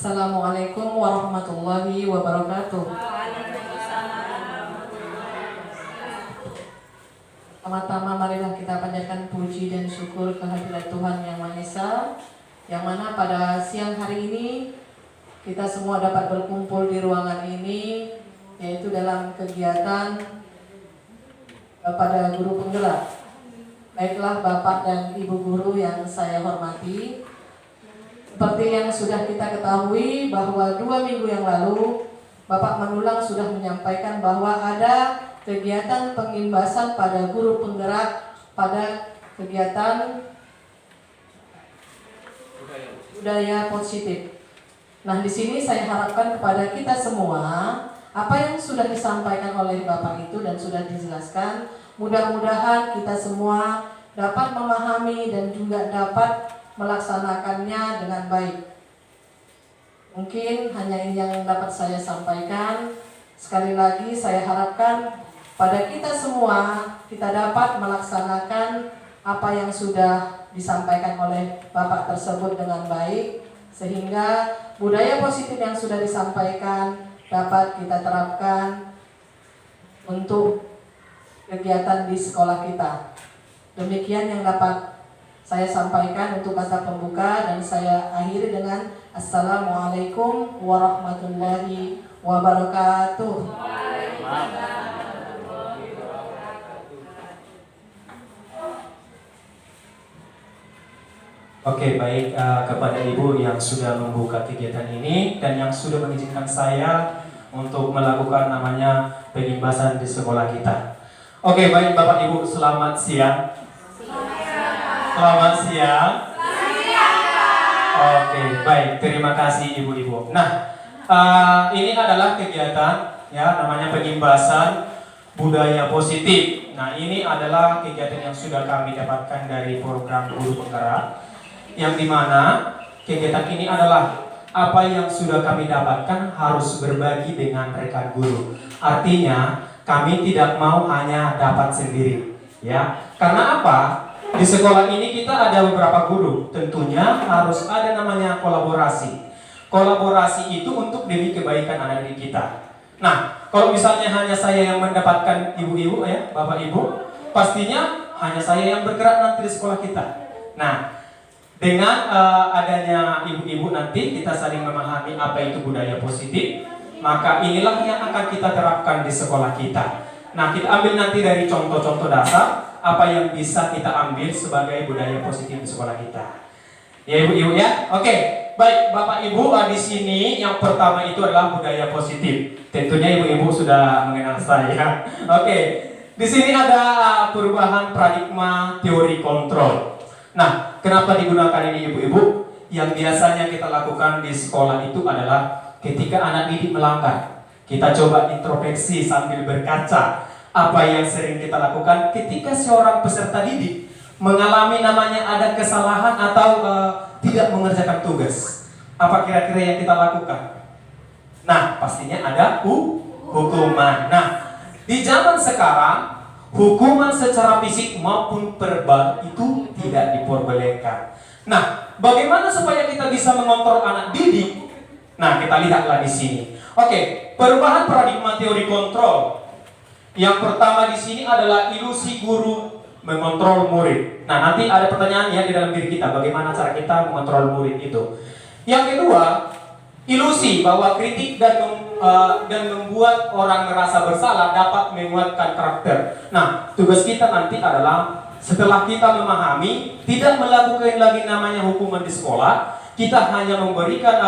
Assalamualaikum warahmatullahi wabarakatuh. Pertama-tama marilah kita panjatkan puji dan syukur kehadirat Tuhan Yang Maha Esa, yang mana pada siang hari ini kita semua dapat berkumpul di ruangan ini, yaitu dalam kegiatan pada guru penggerak. Baiklah Bapak dan Ibu guru yang saya hormati, seperti yang sudah kita ketahui bahwa 2 minggu yang lalu Bapak Manulang sudah menyampaikan bahwa ada kegiatan pengimbasan pada guru penggerak pada kegiatan budaya positif. Nah, di sini saya harapkan kepada kita semua, apa yang sudah disampaikan oleh Bapak itu dan sudah dijelaskan, mudah-mudahan kita semua dapat memahami dan juga dapat melaksanakannya dengan baik. Mungkin hanya ini yang dapat saya sampaikan. Sekali lagi saya harapkan pada kita semua kita dapat melaksanakan apa yang sudah disampaikan oleh Bapak tersebut dengan baik, sehingga budaya positif yang sudah disampaikan dapat kita terapkan untuk kegiatan di sekolah kita. Demikian yang dapat saya sampaikan untuk kata pembuka, dan saya akhiri dengan Assalamualaikum warahmatullahi wabarakatuh. Oke, baik, kepada Ibu yang sudah membuka kegiatan ini dan yang sudah mengizinkan saya untuk melakukan namanya pengimbasan di sekolah kita. Oke, baik Bapak Ibu, selamat siang. Selamat siang. Oke, baik, terima kasih Ibu-Ibu. Nah, ini adalah kegiatan ya namanya pengimbasan budaya positif. Nah, ini adalah kegiatan yang sudah kami dapatkan dari program guru penggerak, yang dimana kegiatan ini adalah apa yang sudah kami dapatkan harus berbagi dengan rekan guru. Artinya kami tidak mau hanya dapat sendiri, ya. Karena apa? Di sekolah ini kita ada beberapa guru, tentunya harus ada namanya kolaborasi. Kolaborasi itu untuk demi kebaikan anak didik kita. Nah, kalau misalnya hanya saya yang mendapatkan ibu-ibu ya, bapak ibu, pastinya hanya saya yang bergerak nanti di sekolah kita. Nah, dengan adanya ibu-ibu nanti kita saling memahami apa itu budaya positif, maka inilah yang akan kita terapkan di sekolah kita. Nah, kita ambil nanti dari contoh-contoh dasar apa yang bisa kita ambil sebagai budaya positif di sekolah kita. Ya ibu-ibu ya. Oke, baik Bapak Ibu, di sini yang pertama itu adalah budaya positif. Tentunya ibu-ibu sudah mengenal saya. Oke, di sini ada perubahan paradigma teori kontrol. Nah, kenapa digunakan ini ibu-ibu? Yang biasanya kita lakukan di sekolah itu adalah ketika anak didik melanggar, kita coba introspeksi sambil berkaca apa yang sering kita lakukan ketika seorang peserta didik mengalami namanya ada kesalahan atau tidak mengerjakan tugas. Apa kira-kira yang kita lakukan? Nah, pastinya ada hukuman. Nah, di zaman sekarang hukuman secara fisik maupun verbal itu tidak diperbolehkan. Nah, bagaimana supaya kita bisa mengontrol anak didik? Nah, kita lihatlah di sini. Oke, perubahan paradigma teori kontrol. Yang pertama di sini adalah ilusi guru mengontrol murid. Nah, nanti ada pertanyaan ya di dalam diri kita, bagaimana cara kita mengontrol murid itu. Yang kedua, ilusi bahwa kritik dan membuat orang merasa bersalah dapat menguatkan karakter. Nah, tugas kita nanti adalah setelah kita memahami, tidak melakukan lagi namanya hukuman di sekolah, kita hanya memberikan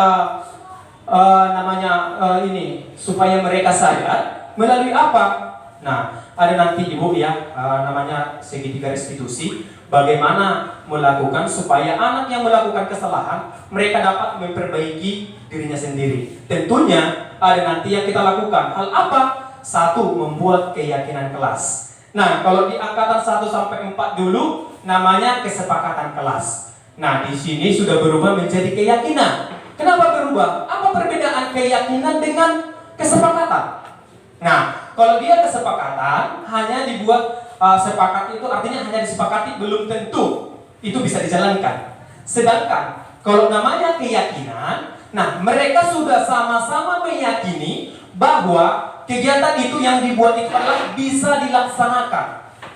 ini supaya mereka sadar melalui apa? Nah, ada nanti ibu ya namanya segitiga restitusi, bagaimana melakukan supaya anak yang melakukan kesalahan mereka dapat memperbaiki dirinya sendiri. Tentunya ada nanti yang kita lakukan. Hal apa? 1, membuat keyakinan kelas. Nah, kalau di angkatan 1 sampai 4 dulu namanya kesepakatan kelas. Nah, di sini sudah berubah menjadi keyakinan. Kenapa berubah? Apa perbedaan keyakinan dengan kesepakatan? Nah, kalau dia kesepakatan hanya dibuat sepakat itu artinya hanya disepakati, belum tentu itu bisa dijalankan. Sedangkan kalau namanya keyakinan Nah, mereka sudah sama-sama meyakini bahwa kegiatan itu yang dibuat itu adalah bisa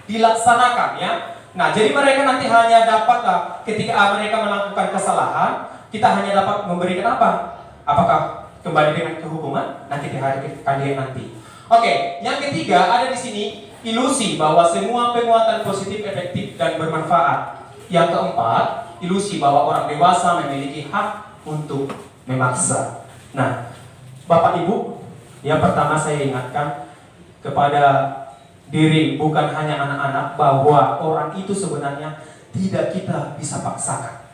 dilaksanakan ya. Nah, jadi mereka nanti hanya dapat ketika mereka melakukan kesalahan, kita hanya dapat memberikan apa? Apakah kembali dengan kehukuman? Nanti di hari kalian nanti. Oke, yang ketiga ada di sini ilusi bahwa semua penguatan positif efektif dan bermanfaat. Yang keempat, ilusi bahwa orang dewasa memiliki hak untuk memaksa. Nah, Bapak Ibu, yang pertama saya ingatkan kepada diri bukan hanya anak-anak bahwa orang itu sebenarnya tidak kita bisa paksakan.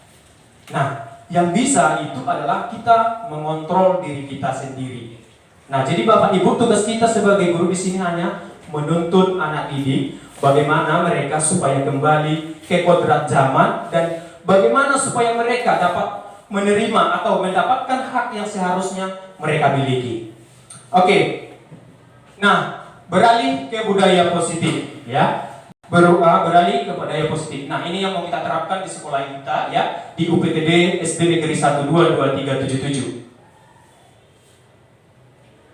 Nah, yang bisa itu adalah kita mengontrol diri kita sendiri. Nah, jadi Bapak Ibu, tugas kita sebagai guru di sini hanya menuntut anak didik bagaimana mereka supaya kembali ke kodrat zaman dan bagaimana supaya mereka dapat menerima atau mendapatkan hak yang seharusnya mereka miliki. Oke. Nah, beralih ke budaya positif ya. Beralih ke budaya positif. Nah, ini yang mau kita terapkan di sekolah kita ya, di UPTD SD Negeri 122377.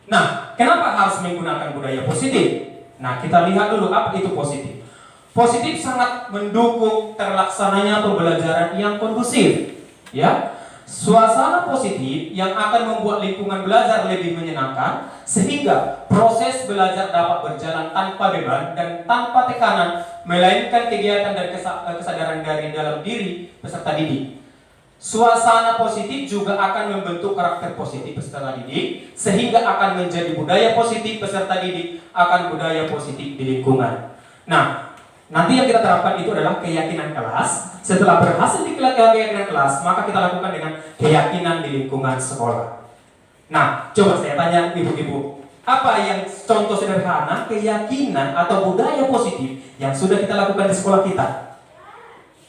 Nah, kenapa harus menggunakan budaya positif? Nah, kita lihat dulu apa itu positif. Positif sangat mendukung terlaksananya pembelajaran yang kondusif. Ya, suasana positif yang akan membuat lingkungan belajar lebih menyenangkan, sehingga proses belajar dapat berjalan tanpa beban dan tanpa tekanan, melainkan kegiatan dan kesadaran dari dalam diri peserta didik. Suasana positif juga akan membentuk karakter positif peserta didik, sehingga akan menjadi budaya positif peserta didik akan budaya positif di lingkungan. Nah, nanti yang kita terapkan itu adalah keyakinan kelas. Setelah berhasil di keyakinan kelas, maka kita lakukan dengan keyakinan di lingkungan sekolah. Nah, coba saya tanya ibu-ibu, apa yang contoh sederhana keyakinan atau budaya positif yang sudah kita lakukan di sekolah kita?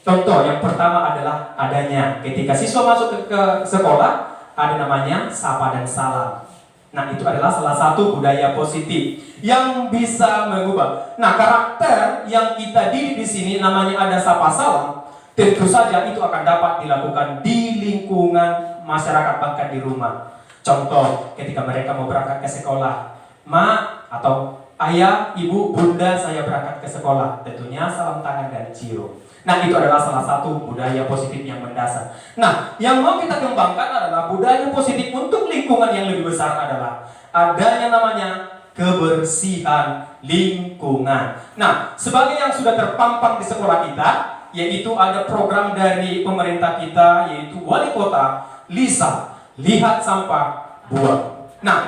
Contoh yang pertama adalah adanya ketika siswa masuk ke sekolah, ada namanya sapa dan salam. Nah, itu adalah salah satu budaya positif yang bisa mengubah. Nah, karakter yang kita didik di sini namanya ada sapa salam. Tentu saja itu akan dapat dilakukan di lingkungan masyarakat, bahkan di rumah. Contoh, ketika mereka mau berangkat ke sekolah, Ma atau Ayah, Ibu, Bunda, saya berangkat ke sekolah. Tentunya salam tangan dan cium. Nah, itu adalah salah satu budaya positif yang mendasar. Nah, yang mau kita kembangkan adalah budaya positif untuk lingkungan yang lebih besar adalah adanya namanya kebersihan lingkungan. Nah, sebagai yang sudah terpampang di sekolah kita, yaitu ada program dari pemerintah kita, yaitu wali kota, LISA, lihat sampah, buang. Nah,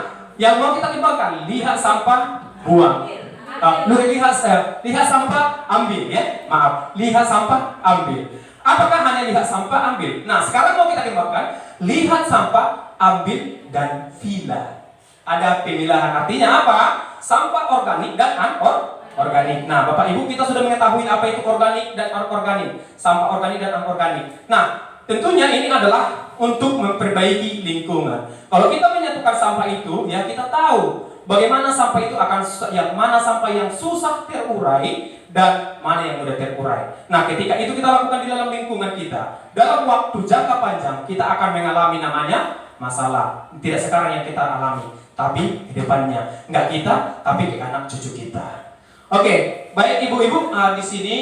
yang mau kita kembangkan, lihat sampah, buang. Lihat sampah, ambil ya. Maaf, lihat sampah, ambil. Apakah hanya lihat sampah, ambil? Nah, sekarang mau kita kembangkan, lihat sampah, ambil, dan vila. Ada pemilahan, artinya apa? Sampah organik dan anorganik. Nah, Bapak Ibu, kita sudah mengetahui apa itu organik dan anorganik, sampah organik dan anorganik. Nah, tentunya ini adalah untuk memperbaiki lingkungan. Kalau kita menyatukan sampah itu, ya kita tahu bagaimana sampah itu akan mana sampah yang susah terurai dan mana yang mudah terurai. Nah, ketika itu kita lakukan di dalam lingkungan kita, dalam waktu jangka panjang kita akan mengalami namanya masalah. Tidak sekarang yang kita alami, tapi ke depannya. Nggak kita, tapi ke anak cucu kita. Oke, baik ibu-ibu, di sini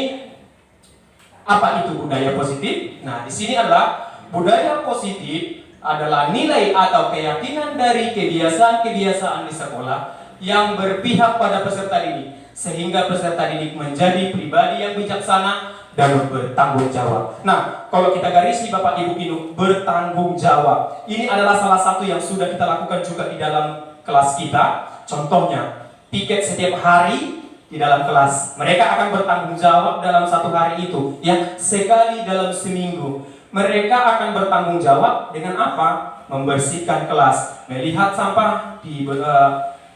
apa itu budaya positif? Nah, di sini adalah budaya positif adalah nilai atau keyakinan dari kebiasaan-kebiasaan di sekolah yang berpihak pada peserta didik, sehingga peserta didik menjadi pribadi yang bijaksana dan bertanggung jawab. Nah, kalau kita garisi Bapak Ibu ini bertanggung jawab, ini adalah salah satu yang sudah kita lakukan juga di dalam kelas kita. Contohnya, piket setiap hari di dalam kelas. Mereka akan bertanggung jawab dalam satu hari itu, ya, sekali dalam seminggu. Mereka akan bertanggung jawab dengan apa? Membersihkan kelas, melihat sampah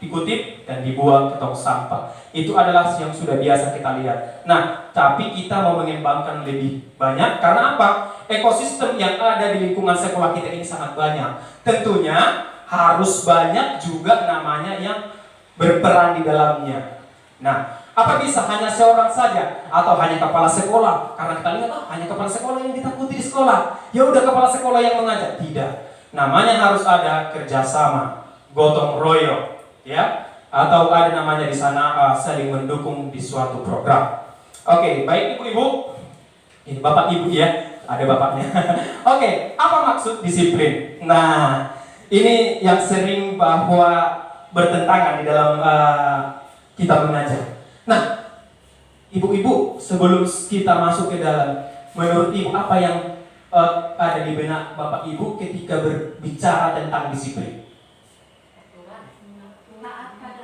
dikutip dan dibuang ke tong sampah. Itu adalah yang sudah biasa kita lihat. Nah, tapi kita mau mengembangkan lebih banyak karena apa? Ekosistem yang ada di lingkungan sekolah kita ini sangat banyak. Tentunya harus banyak juga namanya yang berperan di dalamnya. Nah, apa bisa hanya seorang saja atau hanya kepala sekolah? Karena kita lihat hanya kepala sekolah yang ditakuti di sekolah. Ya udah kepala sekolah yang mengajar. Tidak. namanya harus ada kerjasama, gotong royong, ya, atau ada namanya di sana saling mendukung di suatu program. Oke, baik ibu-ibu, ini bapak ibu ya, ada bapaknya. Oke, apa maksud disiplin? Nah, ini yang sering bahwa bertentangan di dalam kita mengajar. Nah, ibu-ibu, sebelum kita masuk ke dalam, menurut ibu apa yang ada di benak bapak ibu ketika berbicara tentang disiplin?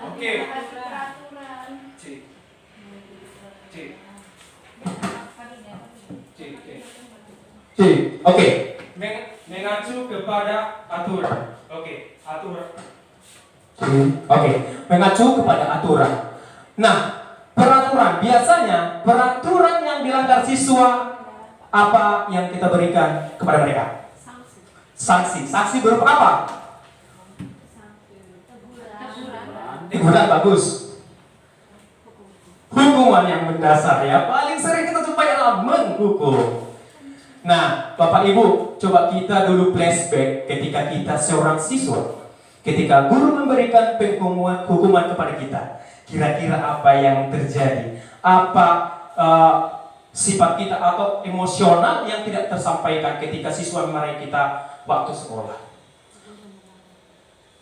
Oke. Oke. Mengacu kepada aturan. Oke, aturan. Oke, mengacu kepada aturan. Nah, peraturan biasanya peraturan yang dilanggar siswa apa yang kita berikan kepada mereka? Sanksi. Sanksi berupa apa? Teguran bagus. Hukuman yang mendasar ya. Paling sering kita jumpai adalah menghukum. Nah, Bapak Ibu, coba kita dulu flashback ketika kita seorang siswa. Ketika guru memberikan hukuman kepada kita, kira-kira apa yang terjadi? Apa sifat kita atau emosional yang tidak tersampaikan ketika siswa memarahi kita waktu sekolah?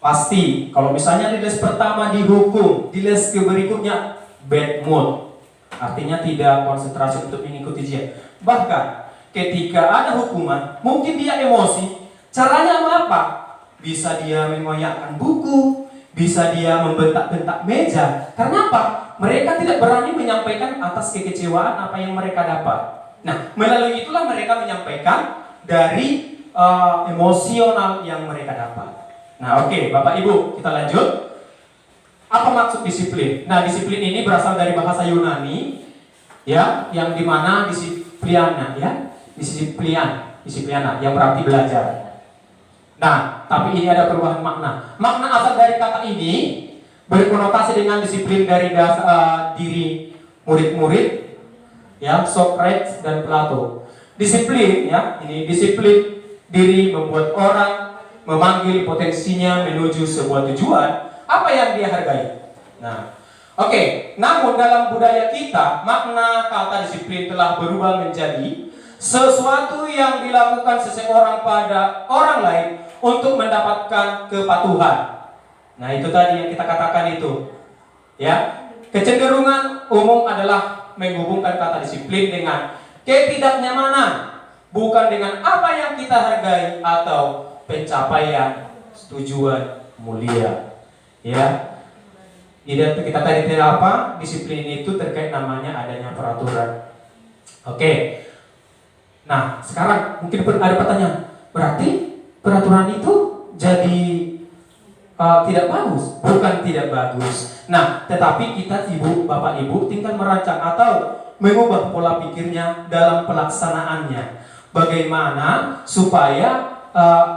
Pasti, kalau misalnya di les pertama dihukum, di les berikutnya bad mood, artinya tidak konsentrasi untuk mengikuti ujian. Bahkan ketika ada hukuman, mungkin dia emosi. Caranya apa? Bisa dia mengoyakkan buku, bisa dia membentak-bentak meja. Karena apa? Mereka tidak berani menyampaikan atas kekecewaan apa yang mereka dapat. Nah, melalui itulah mereka menyampaikan dari emosional yang mereka dapat. Nah, oke, Bapak Ibu, kita lanjut. Apa maksud disiplin? Nah, disiplin ini berasal dari bahasa Yunani, ya, yang dimana disipliana, ya, disipliana, yang berarti belajar. Nah, tapi ini ada perubahan makna. Makna asal dari kata ini berkonotasi dengan disiplin dari diri murid-murid, ya, Socrates dan Plato. Disiplin, ya, ini disiplin diri membuat orang memanggil potensinya menuju sebuah tujuan apa yang dia hargai. Nah, oke. Namun dalam budaya kita makna kata disiplin telah berubah menjadi sesuatu yang dilakukan seseorang pada orang lain untuk mendapatkan kepatuhan. Nah, itu tadi yang kita katakan itu, ya. Kecenderungan umum adalah menghubungkan kata disiplin dengan ketidaknyamanan, bukan dengan apa yang kita hargai atau pencapaian tujuan mulia, ya. Kita tadi tidak apa? Disiplin itu terkait namanya adanya peraturan. Oke. Nah, sekarang mungkin ada pertanyaan. Berarti peraturan itu jadi tidak bagus? Bukan tidak bagus. Nah, tetapi kita Bapak Ibu tinggal merancang atau mengubah pola pikirnya dalam pelaksanaannya. Bagaimana supaya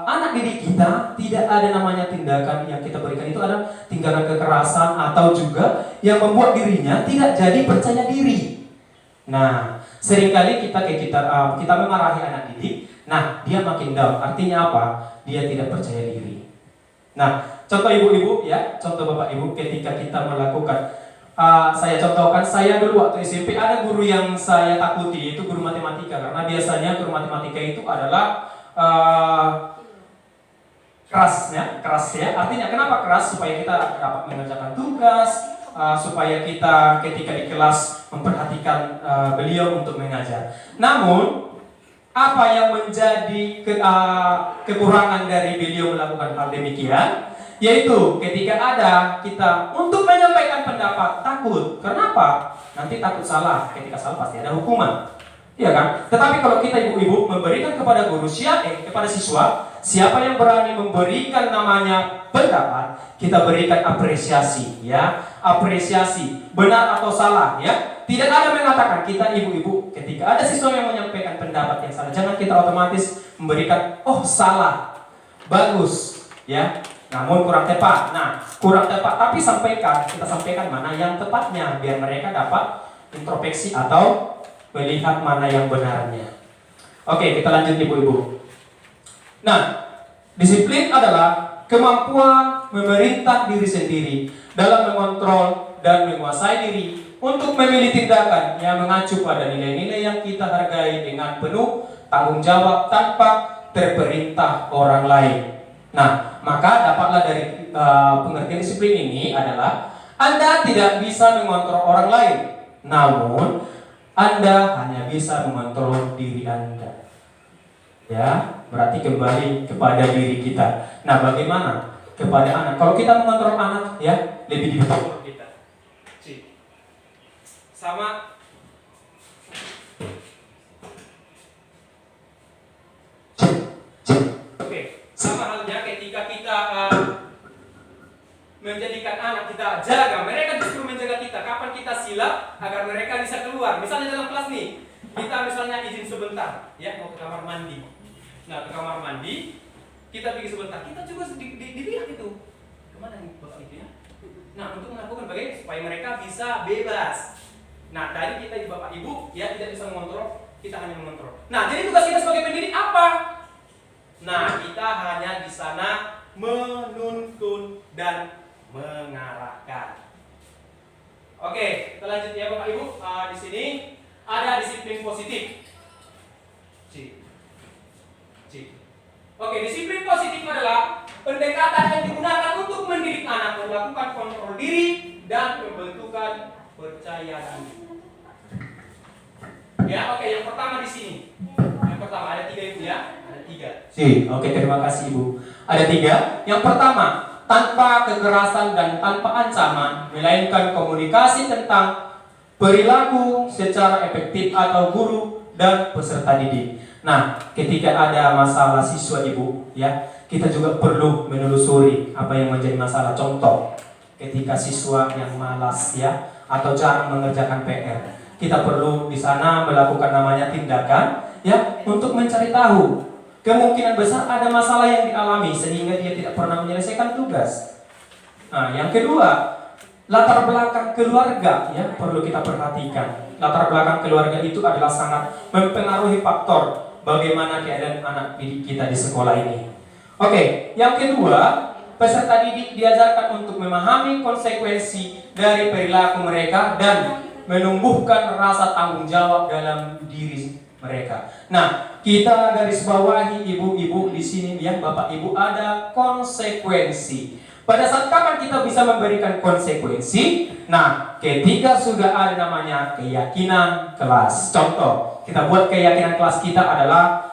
anak didik kita tidak ada namanya tindakan yang kita berikan itu adalah tindakan kekerasan atau juga yang membuat dirinya tidak jadi percaya diri. Nah, seringkali kita memarahi anak didik, nah dia makin down. Artinya apa? Dia tidak percaya diri. Nah, contoh ibu-ibu ya, contoh bapak ibu ketika kita melakukan saya contohkan, saya dulu waktu SMP ada guru yang saya takuti, itu guru matematika. Karena biasanya guru matematika itu adalah keras ya. Artinya kenapa keras? Supaya kita dapat mengerjakan tugas, supaya kita ketika di kelas memperhatikan beliau untuk mengajar. Namun apa yang menjadi kekurangan dari beliau melakukan hal demikian, yaitu ketika ada kita untuk menyampaikan pendapat takut. Kenapa? Nanti takut salah. Ketika salah pasti ada hukuman. Iya kan? Tetapi kalau kita ibu-ibu memberikan kepada guru kepada siswa, siapa yang berani memberikan namanya pendapat, kita berikan apresiasi, ya. Apresiasi, benar atau salah, ya. Tidak ada mengatakan kita ibu-ibu ketika ada siswa yang menyampaikan pendapat yang salah, jangan kita otomatis memberikan salah, bagus, ya. Namun kurang tepat. Nah, kurang tepat, tapi kita sampaikan mana yang tepatnya biar mereka dapat introspeksi atau melihat mana yang benarnya. Oke, kita lanjut ibu-ibu. Nah, Disiplin adalah kemampuan memerintah diri sendiri dalam mengontrol dan menguasai diri untuk memilih tindakan yang mengacu pada nilai-nilai yang kita hargai dengan penuh tanggung jawab tanpa terperintah orang lain. Nah, maka dapatlah dari pengertian disiplin ini adalah Anda tidak bisa mengontrol orang lain, namun Anda hanya bisa mengontrol diri Anda. Ya, berarti kembali kepada diri kita. Nah, bagaimana kepada anak? Kalau kita mengontrol anak, ya lebih dibetul kita. Sama oke, sama halnya ketika kita menjadikan anak kita jaga, mereka justru menjaga kita. Kapan kita silap agar mereka bisa keluar? Misalnya dalam kelas nih, kita misalnya izin sebentar, ya mau ke kamar mandi. Nah, ke kamar mandi, kita pergi sebentar. Kita juga dilihat itu. Kemana nih bapak itu ya? Nah, untuk melakukan bagaimana supaya mereka bisa bebas. Nah, tadi kita bapak ibu ya tidak bisa mengontrol, kita hanya mengontrol. Nah, jadi tugas kita sebagai pendidik apa? Nah, kita hanya di sana menuntun dan mengarahkan. Oke, kita lanjut ya bapak ibu. Di sini ada disiplin positif. Oke, disiplin positif adalah pendekatan yang digunakan untuk mendidik anak melakukan kontrol diri dan pembentukan percaya diri. Ya, oke, yang pertama di sini. Yang pertama ada 3 ibu ya, ada 3. Oke, terima kasih ibu. Ada 3. Yang pertama, tanpa kekerasan dan tanpa ancaman, melainkan komunikasi tentang perilaku secara efektif atau guru dan peserta didik. Nah, ketika ada masalah siswa ibu, ya, kita juga perlu menelusuri apa yang menjadi masalah. Contoh, ketika siswa yang malas, ya, atau jarang mengerjakan PR, kita perlu di sana melakukan namanya tindakan, ya, untuk mencari tahu. Kemungkinan besar ada masalah yang dialami sehingga dia tidak pernah menyelesaikan tugas. Nah, yang kedua, latar belakang keluarga, ya, perlu kita perhatikan. Latar belakang keluarga itu adalah sangat mempengaruhi faktor bagaimana keadaan anak didik kita di sekolah ini. Oke, yang kedua, peserta didik diajarkan untuk memahami konsekuensi dari perilaku mereka dan menumbuhkan rasa tanggung jawab dalam diri mereka. Nah, kita garis bawahi ibu-ibu di sini ya, Bapak Ibu, ada konsekuensi. Pada saat kapan kita bisa memberikan konsekuensi? Nah, ketika sudah ada namanya keyakinan kelas. Contoh, kita buat keyakinan kelas kita adalah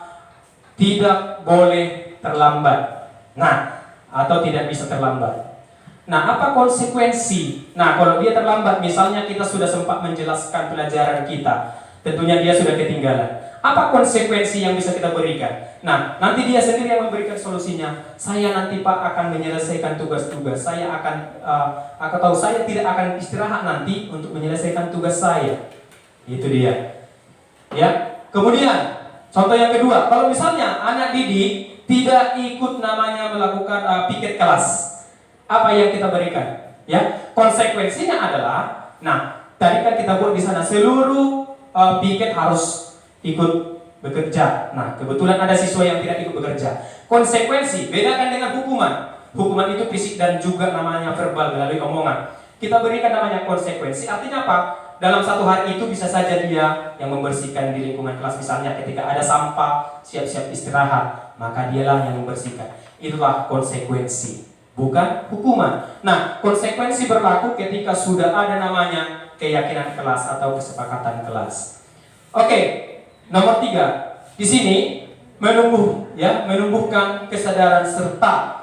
tidak boleh terlambat. Nah, atau tidak bisa terlambat. Nah, apa konsekuensi? Nah, kalau dia terlambat, misalnya kita sudah sempat menjelaskan pelajaran kita, tentunya dia sudah ketinggalan. Apa konsekuensi yang bisa kita berikan? Nah, nanti dia sendiri yang memberikan solusinya. Saya nanti Pak akan menyelesaikan tugas-tugas. Saya atau saya tidak akan istirahat nanti untuk menyelesaikan tugas saya. Itu dia. Ya. Kemudian, contoh yang kedua, kalau misalnya anak didik tidak ikut namanya melakukan piket kelas, apa yang kita berikan? Ya, konsekuensinya adalah, nah, tadi kan kita buat di sana seluruh piket harus ikut bekerja. Nah, kebetulan ada siswa yang tidak ikut bekerja. Konsekuensi, bedakan dengan hukuman. Hukuman itu fisik dan juga namanya verbal melalui omongan. Kita berikan namanya konsekuensi. Artinya apa? Dalam satu hari itu bisa saja dia yang membersihkan di lingkungan kelas. Misalnya ketika ada sampah, siap-siap istirahat, maka dialah yang membersihkan. Itulah konsekuensi, bukan hukuman. Nah, konsekuensi berlaku ketika sudah ada namanya keyakinan kelas atau kesepakatan kelas. Oke. Nomor 3, di sini menumbuhkan kesadaran serta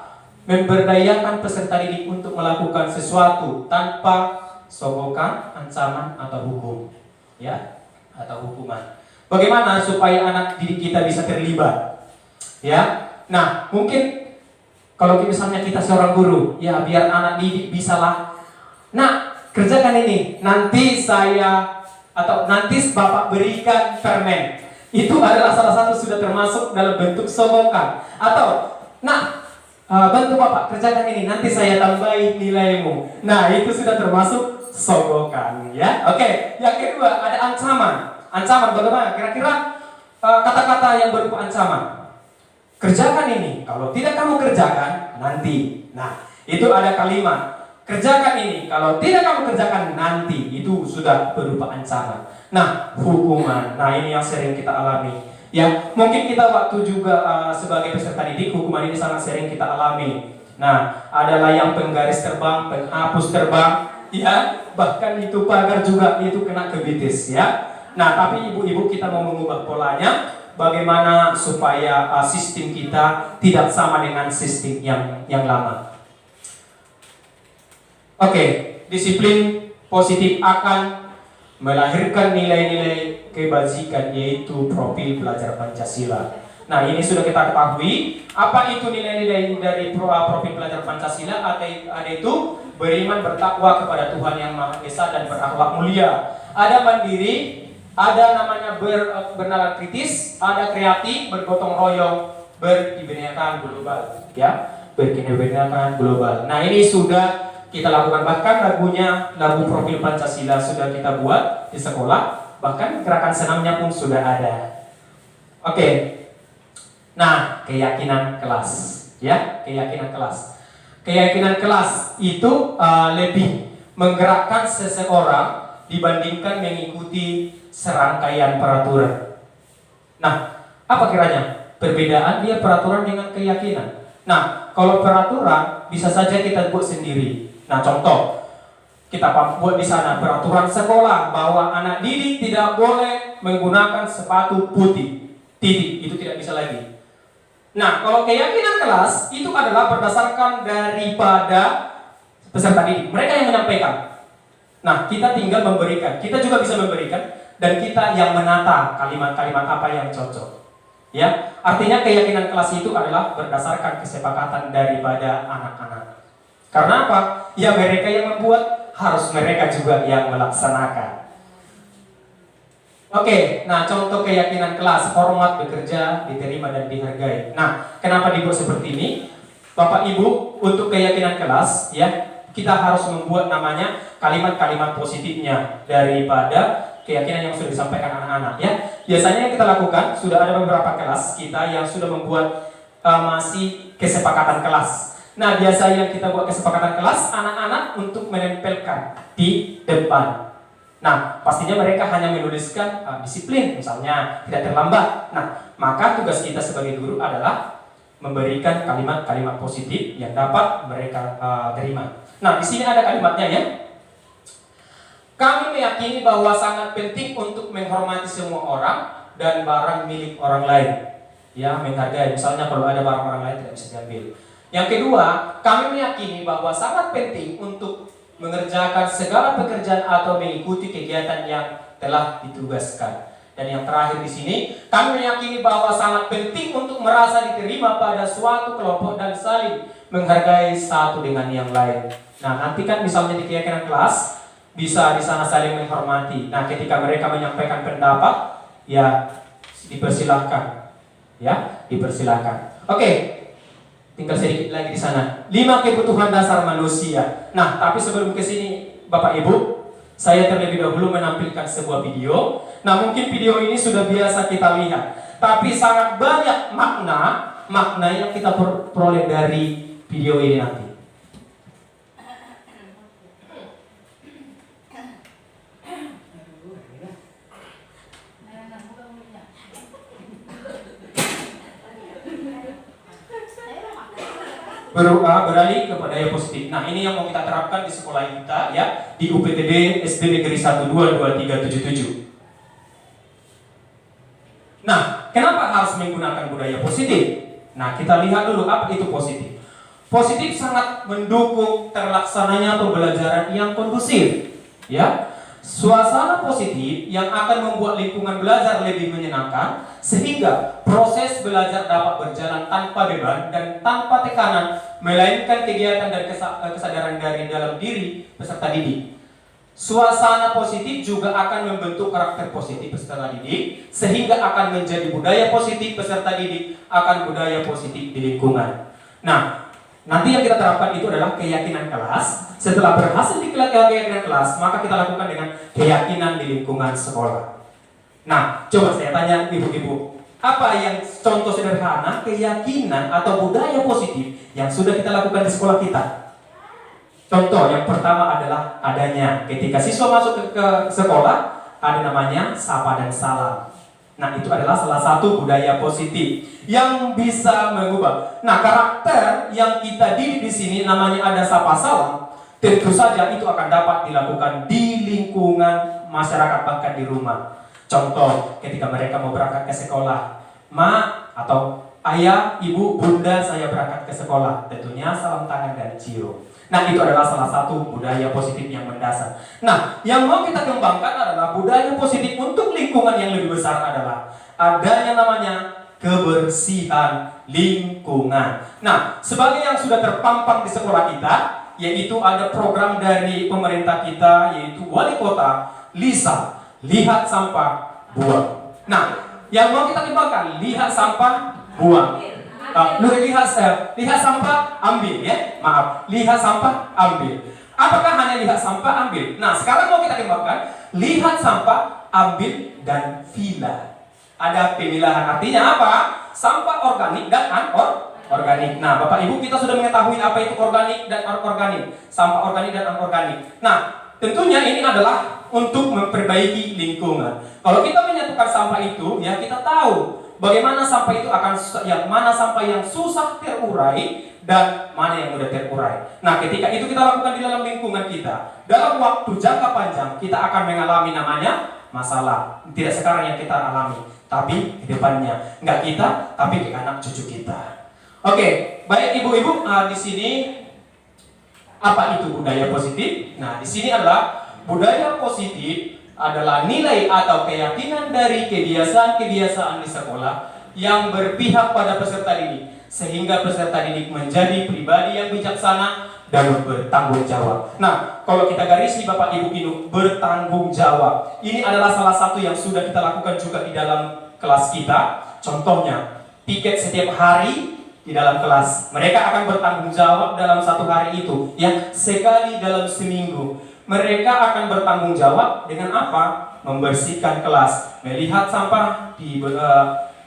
memberdayakan peserta didik untuk melakukan sesuatu tanpa sogokan, ancaman atau hukum, ya, atau hukuman. Bagaimana supaya anak didik kita bisa terlibat? Ya, nah mungkin kalau misalnya kita seorang guru, ya biar anak didik bisalah. Nah, kerjakan ini, nanti saya atau nanti Bapak berikan permen. Itu adalah salah satu sudah termasuk dalam bentuk sogokan. Atau, nah, bantu Bapak kerjakan ini, nanti saya tambahin nilaimu. Nah, itu sudah termasuk sogokan, ya. Oke, yang kedua ada ancaman. Ancaman bagaimana? Kira-kira kata-kata yang berupa ancaman. kerjakan ini. Kalau tidak kamu kerjakan, nanti. Nah, itu ada kalimat, kerjakan ini. Kalau tidak kamu kerjakan, nanti. Itu sudah berupa ancaman. Nah, hukuman. Nah, ini yang sering kita alami. Ya, mungkin kita waktu juga sebagai peserta didik, hukuman ini sangat sering kita alami. Nah, adalah yang penggaris terbang, penghapus terbang, ya, bahkan itu pagar juga itu kena ke betis, ya. Nah, tapi ibu-ibu kita mau mengubah polanya, bagaimana supaya sistem kita tidak sama dengan sistem yang lama. Oke, disiplin positif akan melahirkan nilai-nilai kebajikan, yaitu profil pelajar Pancasila. Nah, ini sudah kita ketahui. Apa itu nilai-nilai dari profil pelajar Pancasila? Ada itu beriman, bertakwa kepada Tuhan Yang Maha Esa dan berakhlak mulia. Ada mandiri, ada namanya bernalar kritis, ada kreatif, bergotong royong, berkebinekaan global, ya, berkebinekaan global. Nah, ini sudah kita lakukan, bahkan lagu profil Pancasila sudah kita buat di sekolah, bahkan gerakan senamnya pun sudah ada. Oke. Nah, keyakinan kelas, ya, keyakinan kelas. Keyakinan kelas itu lebih menggerakkan seseorang dibandingkan mengikuti serangkaian peraturan. Nah, apa kiranya perbedaan dia peraturan dengan keyakinan? Nah, kalau peraturan bisa saja kita buat sendiri. Nah, contoh, kita buat di sana peraturan sekolah bahwa anak didik tidak boleh menggunakan sepatu putih. Titik, itu tidak bisa lagi. Nah, kalau keyakinan kelas itu adalah berdasarkan daripada peserta didik, mereka yang menyampaikan. Nah, kita tinggal memberikan, kita juga bisa memberikan, dan kita yang menata kalimat-kalimat apa yang cocok. Ya, artinya keyakinan kelas itu adalah berdasarkan kesepakatan daripada anak-anak. Karena apa? Ya, mereka yang membuat, harus mereka juga yang melaksanakan. Oke, nah contoh keyakinan kelas, hormat, bekerja, diterima dan dihargai. Nah, kenapa dibuat seperti ini? Bapak Ibu, untuk keyakinan kelas, ya, kita harus membuat namanya kalimat-kalimat positifnya daripada keyakinan yang sudah disampaikan anak-anak, ya. Biasanya yang kita lakukan, sudah ada beberapa kelas kita yang sudah membuat masih kesepakatan kelas. Nah, biasanya kita buat kesepakatan kelas anak-anak untuk menempelkan di depan. Nah, pastinya mereka hanya menuliskan disiplin, misalnya tidak terlambat. Nah, maka tugas kita sebagai guru adalah memberikan kalimat-kalimat positif yang dapat mereka terima. Nah, di sini ada kalimatnya, ya. Kami meyakini bahwa sangat penting untuk menghormati semua orang dan barang milik orang lain. Ya, menghargai. Misalnya kalau ada barang orang lain tidak bisa diambil. Yang kedua, kami meyakini bahwa sangat penting untuk mengerjakan segala pekerjaan atau mengikuti kegiatan yang telah ditugaskan. Dan yang terakhir di sini, kami meyakini bahwa sangat penting untuk merasa diterima pada suatu kelompok dan saling menghargai satu dengan yang lain. Nah, nanti kan misalnya di keyakinan kelas bisa di sana saling menghormati. Nah, ketika mereka menyampaikan pendapat, ya dipersilahkan, ya dipersilahkan. Oke, tinggal sedikit lagi di sana. 5 kebutuhan dasar manusia. Nah, tapi sebelum ke sini, Bapak Ibu, saya terlebih dahulu menampilkan sebuah video. Nah, mungkin video ini sudah biasa kita lihat, tapi sangat banyak makna yang kita peroleh dari video ini nanti. Beralih ke daya positif. Nah, ini yang mau kita terapkan di sekolah kita, ya, di UPTD SD Negeri 122377. Nah, kenapa harus menggunakan budaya positif? Nah, kita lihat dulu apa itu positif. Positif sangat mendukung terlaksananya pembelajaran yang kondusif, ya. Suasana positif yang akan membuat lingkungan belajar lebih menyenangkan, sehingga proses belajar dapat berjalan tanpa beban dan tanpa tekanan, melainkan kegiatan dan kesadaran dari dalam diri peserta didik. Suasana positif juga akan membentuk karakter positif peserta didik, sehingga akan menjadi budaya positif peserta didik akan budaya positif di lingkungan. Nah, nanti yang kita terapkan itu adalah keyakinan kelas. Setelah berhasil di keyakinan kelas, maka kita lakukan dengan keyakinan di lingkungan sekolah. Nah, coba saya tanya ibu-ibu, Apa yang contoh sederhana, keyakinan atau budaya positif yang sudah kita lakukan di sekolah kita? Contoh yang pertama adalah adanya ketika siswa masuk ke sekolah, ada namanya sapa dan salam. Nah, itu adalah salah satu budaya positif yang bisa mengubah. Nah, karakter yang kita didik di sini namanya ada sapa salam. Tentu saja itu akan dapat dilakukan di lingkungan masyarakat, bahkan di rumah. Contoh, ketika mereka mau berangkat ke sekolah, Ma atau Ayah, Ibu, Bunda, saya berangkat ke sekolah. Tentunya salam tangan dan cium. Nah, itu adalah salah satu budaya positif yang mendasar. Nah, yang mau kita kembangkan adalah budaya positif untuk lingkungan yang lebih besar adalah adanya namanya kebersihan lingkungan. Nah, sebagai yang sudah terpampang di sekolah kita, yaitu ada program dari pemerintah kita, yaitu wali kota, LISA, lihat sampah, buang. Nah, yang mau kita kembangkan, lihat sampah, buang. Lihat sampah, ambil ya. Maaf, lihat sampah, ambil. Apakah hanya lihat sampah, ambil? Nah, sekarang mau kita kembangkan, lihat sampah, ambil, dan vila. Ada pemilahan, artinya apa? Sampah organik dan anorganik. Nah, Bapak Ibu, kita sudah mengetahui apa itu organik dan anorganik, sampah organik dan anorganik. Nah, tentunya ini adalah untuk memperbaiki lingkungan. Kalau kita menyatukan sampah itu, ya kita tahu bagaimana sampah itu akan mana sampah yang susah terurai dan mana yang mudah terurai. Nah, ketika itu kita lakukan di dalam lingkungan kita, dalam waktu jangka panjang kita akan mengalami namanya masalah. Tidak sekarang yang kita alami, tapi ke depannya. Nggak kita, tapi ke anak cucu kita. Oke, baik ibu-ibu, di sini apa itu budaya positif? Nah, di sini adalah budaya positif adalah nilai atau keyakinan dari kebiasaan-kebiasaan di sekolah yang berpihak pada peserta didik, sehingga peserta didik menjadi pribadi yang bijaksana dan bertanggung jawab. Nah, kalau kita garisi Bapak Ibu Inu, bertanggung jawab. Ini adalah salah satu yang sudah kita lakukan juga di dalam kelas kita. Contohnya, piket setiap hari di dalam kelas. Mereka akan bertanggung jawab dalam satu hari itu, ya, sekali dalam seminggu. Mereka akan bertanggung jawab dengan apa? Membersihkan kelas, melihat sampah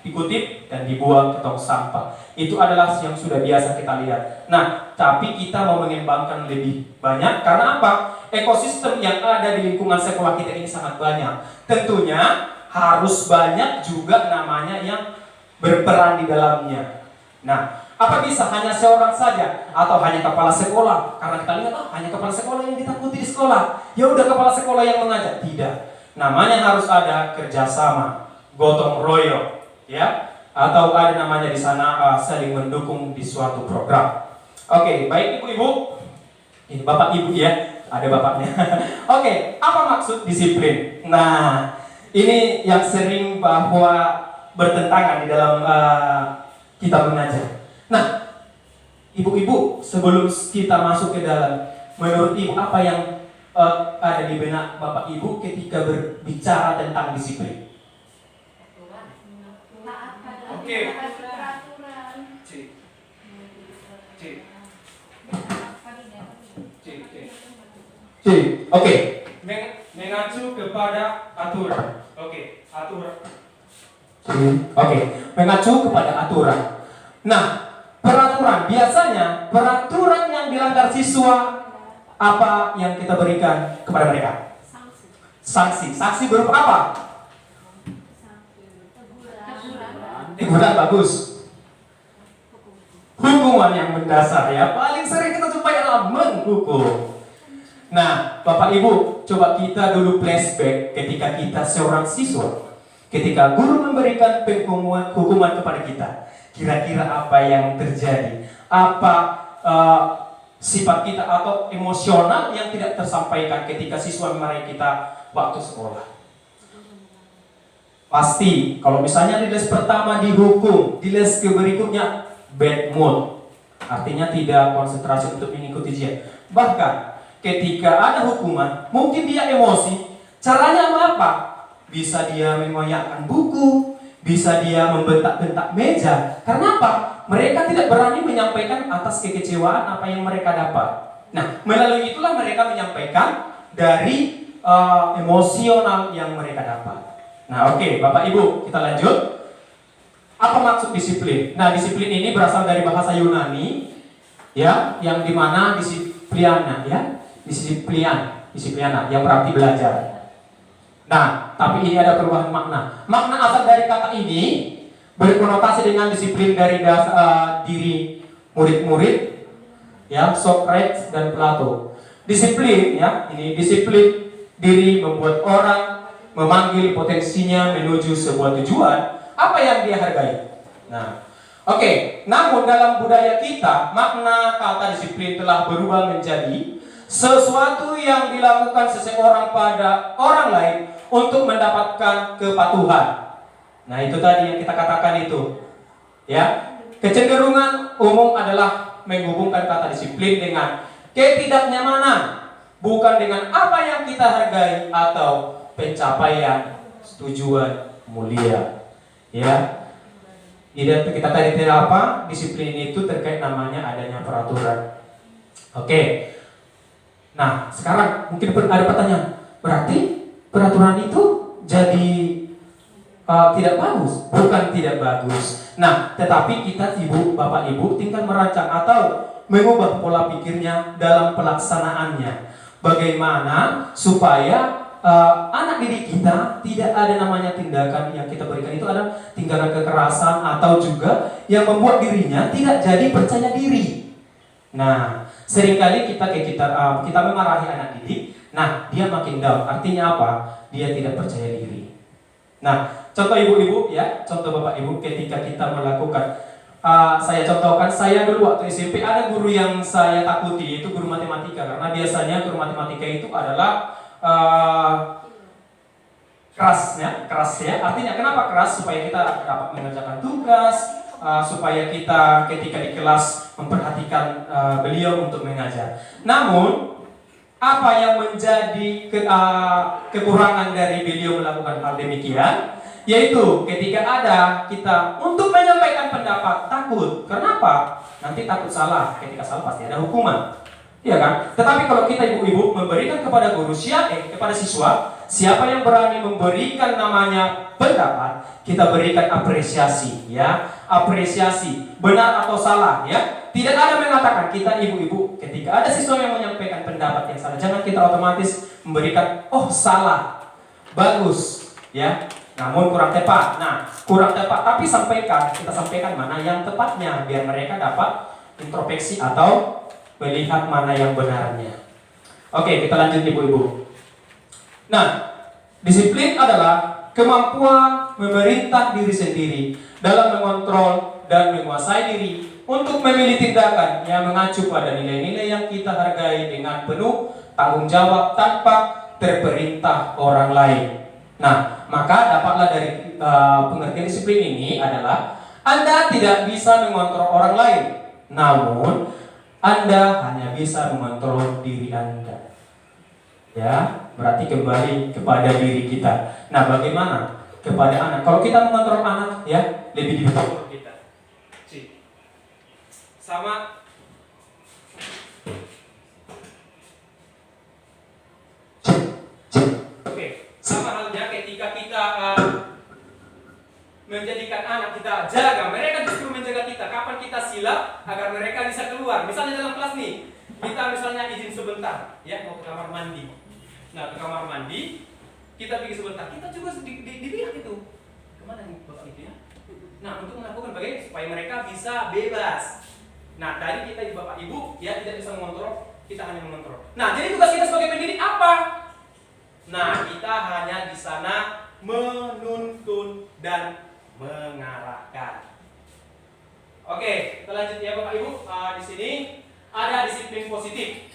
dikutip dan dibuang ke tong sampah. Itu adalah yang sudah biasa kita lihat. Nah, tapi kita mau mengembangkan lebih banyak karena apa? Ekosistem yang ada di lingkungan sekolah kita ini sangat banyak. Tentunya harus banyak juga namanya yang berperan di dalamnya. Nah, apa bisa hanya seorang saja atau hanya kepala sekolah? Karena kita lihat hanya kepala sekolah yang ditakuti di sekolah. Ya udah kepala sekolah yang mengajak. Tidak. Namanya harus ada kerjasama, gotong royong, ya. Atau ada namanya di sana saling mendukung di suatu program. Oke, baik ibu-ibu. Ini bapak ibu ya, ada bapaknya. Oke, apa maksud disiplin? Nah, ini yang sering bahwa bertentangan di dalam kita mengajar. Nah, ibu-ibu, sebelum kita masuk ke dalam, menurut ibu apa yang ada di benak bapak ibu ketika berbicara tentang disiplin? Oke. Oke. Mengacu kepada aturan. Oke, aturan. Oke, mengacu kepada aturan. Nah, peraturan, biasanya peraturan yang dilanggar siswa, apa yang kita berikan kepada mereka? Sanksi. Sanksi berupa apa? Teguran, bagus. Hukuman yang mendasar ya, paling sering kita jumpai adalah menghukum. Nah, Bapak Ibu, coba kita dulu flashback ketika kita seorang siswa. Ketika guru memberikan hukuman kepada kita, kira-kira apa yang terjadi? Apa sifat kita atau emosional yang tidak tersampaikan ketika siswa memarahi kita waktu sekolah? Pasti, kalau misalnya di les pertama dihukum, di les berikutnya bad mood, artinya tidak konsentrasi untuk mengikuti ujian. Bahkan ketika ada hukuman, mungkin dia emosi. Caranya apa? Bisa dia mengoyakkan buku, bisa dia membentak-bentak meja. Karena apa? Mereka tidak berani menyampaikan atas kekecewaan apa yang mereka dapat. Nah, melalui itulah mereka menyampaikan dari emosional yang mereka dapat. Nah, oke, Bapak Ibu, kita lanjut. Apa maksud disiplin? Nah, disiplin ini berasal dari bahasa Yunani, ya, yang dimana disipliana, ya, disipliana, yang berarti belajar. Nah, tapi ini ada perubahan makna. Makna asal dari kata ini berkonotasi dengan disiplin dari diri murid-murid, ya, Socrates dan Plato. Disiplin, ya, ini disiplin diri membuat orang memanggil potensinya menuju sebuah tujuan apa yang dia hargai. Nah, oke. Namun dalam budaya kita, makna kata disiplin telah berubah menjadi sesuatu yang dilakukan seseorang pada orang lain untuk mendapatkan kepatuhan. Nah, itu tadi yang kita katakan itu, ya. Kecenderungan umum adalah menghubungkan kata disiplin dengan ketidaknyamanan, bukan dengan apa yang kita hargai atau pencapaian tujuan mulia. Ya, kita tadi tidak apa? Disiplin itu terkait namanya adanya peraturan. Oke. Nah, sekarang mungkin ada pertanyaan. Berarti peraturan itu jadi tidak bagus? Bukan tidak bagus. Nah, tetapi kita Bapak Ibu tinggal merancang atau mengubah pola pikirnya dalam pelaksanaannya. Bagaimana supaya anak didik kita tidak ada namanya tindakan yang kita berikan itu adalah tindakan kekerasan atau juga yang membuat dirinya tidak jadi percaya diri. Nah, seringkali kita memarahi anak didik. Nah, dia makin down. Artinya apa? Dia tidak percaya diri. Nah, contoh ibu-ibu, ya, contoh bapak ibu ketika kita melakukan saya contohkan, saya dulu waktu SMP ada guru yang saya takuti, itu guru matematika, karena biasanya guru matematika itu adalah keras ya. Artinya kenapa keras? Supaya kita dapat mengerjakan tugas, supaya kita ketika di kelas memperhatikan beliau untuk mengajar. Namun apa yang menjadi kekurangan dari beliau melakukan hal demikian? Yaitu ketika ada kita untuk menyampaikan pendapat takut. Kenapa? Nanti takut salah. Ketika salah pasti ada hukuman. Iya kan? Tetapi kalau kita ibu-ibu memberikan kepada guru kepada siswa, siapa yang berani memberikan namanya pendapat, kita berikan apresiasi, ya. Apresiasi, benar atau salah, ya. Tidak ada mengatakan kita ibu-ibu ketika ada siswa yang menyampaikan pendapat yang salah, jangan kita otomatis memberikan salah. Bagus, ya. Namun kurang tepat. Nah, kurang tepat tapi kita sampaikan mana yang tepatnya biar mereka dapat introspeksi atau melihat mana yang benarnya. Oke, kita lanjut ibu-ibu. Nah, disiplin adalah kemampuan memerintah diri sendiri dalam mengontrol dan menguasai diri untuk memilih tindakan yang mengacu pada nilai-nilai yang kita hargai dengan penuh tanggung jawab tanpa terperintah orang lain. Nah, maka dapatlah dari pengertian disiplin ini adalah Anda tidak bisa mengontrol orang lain, namun Anda hanya bisa mengontrol diri Anda. Ya, berarti kembali kepada diri kita. Nah, bagaimana kepada anak? Kalau kita mengontrol anak, ya, lebih dikontrol kita. Sama sama halnya ketika kita menjadikan anak kita jaga, mereka justru menjaga kita. Kapan kita silap agar mereka bisa keluar. Misalnya dalam kelas nih, kita misalnya izin sebentar, ya, mau ke kamar mandi. Nah, ke kamar mandi, kita pergi sebentar. Kita juga dilihat itu. Kemana nih bapak itu, ya? Nah, untuk melakukan bagaimana supaya mereka bisa bebas. Nah, dari kita bapak ibu, ya, tidak bisa mengontrol, kita hanya mengontrol. Nah, jadi tugas kita sebagai pendidik apa? Nah, kita hanya di sana menuntun dan mengarahkan. Oke, kita lanjut ya Bapak Ibu. Di sini ada disiplin positif.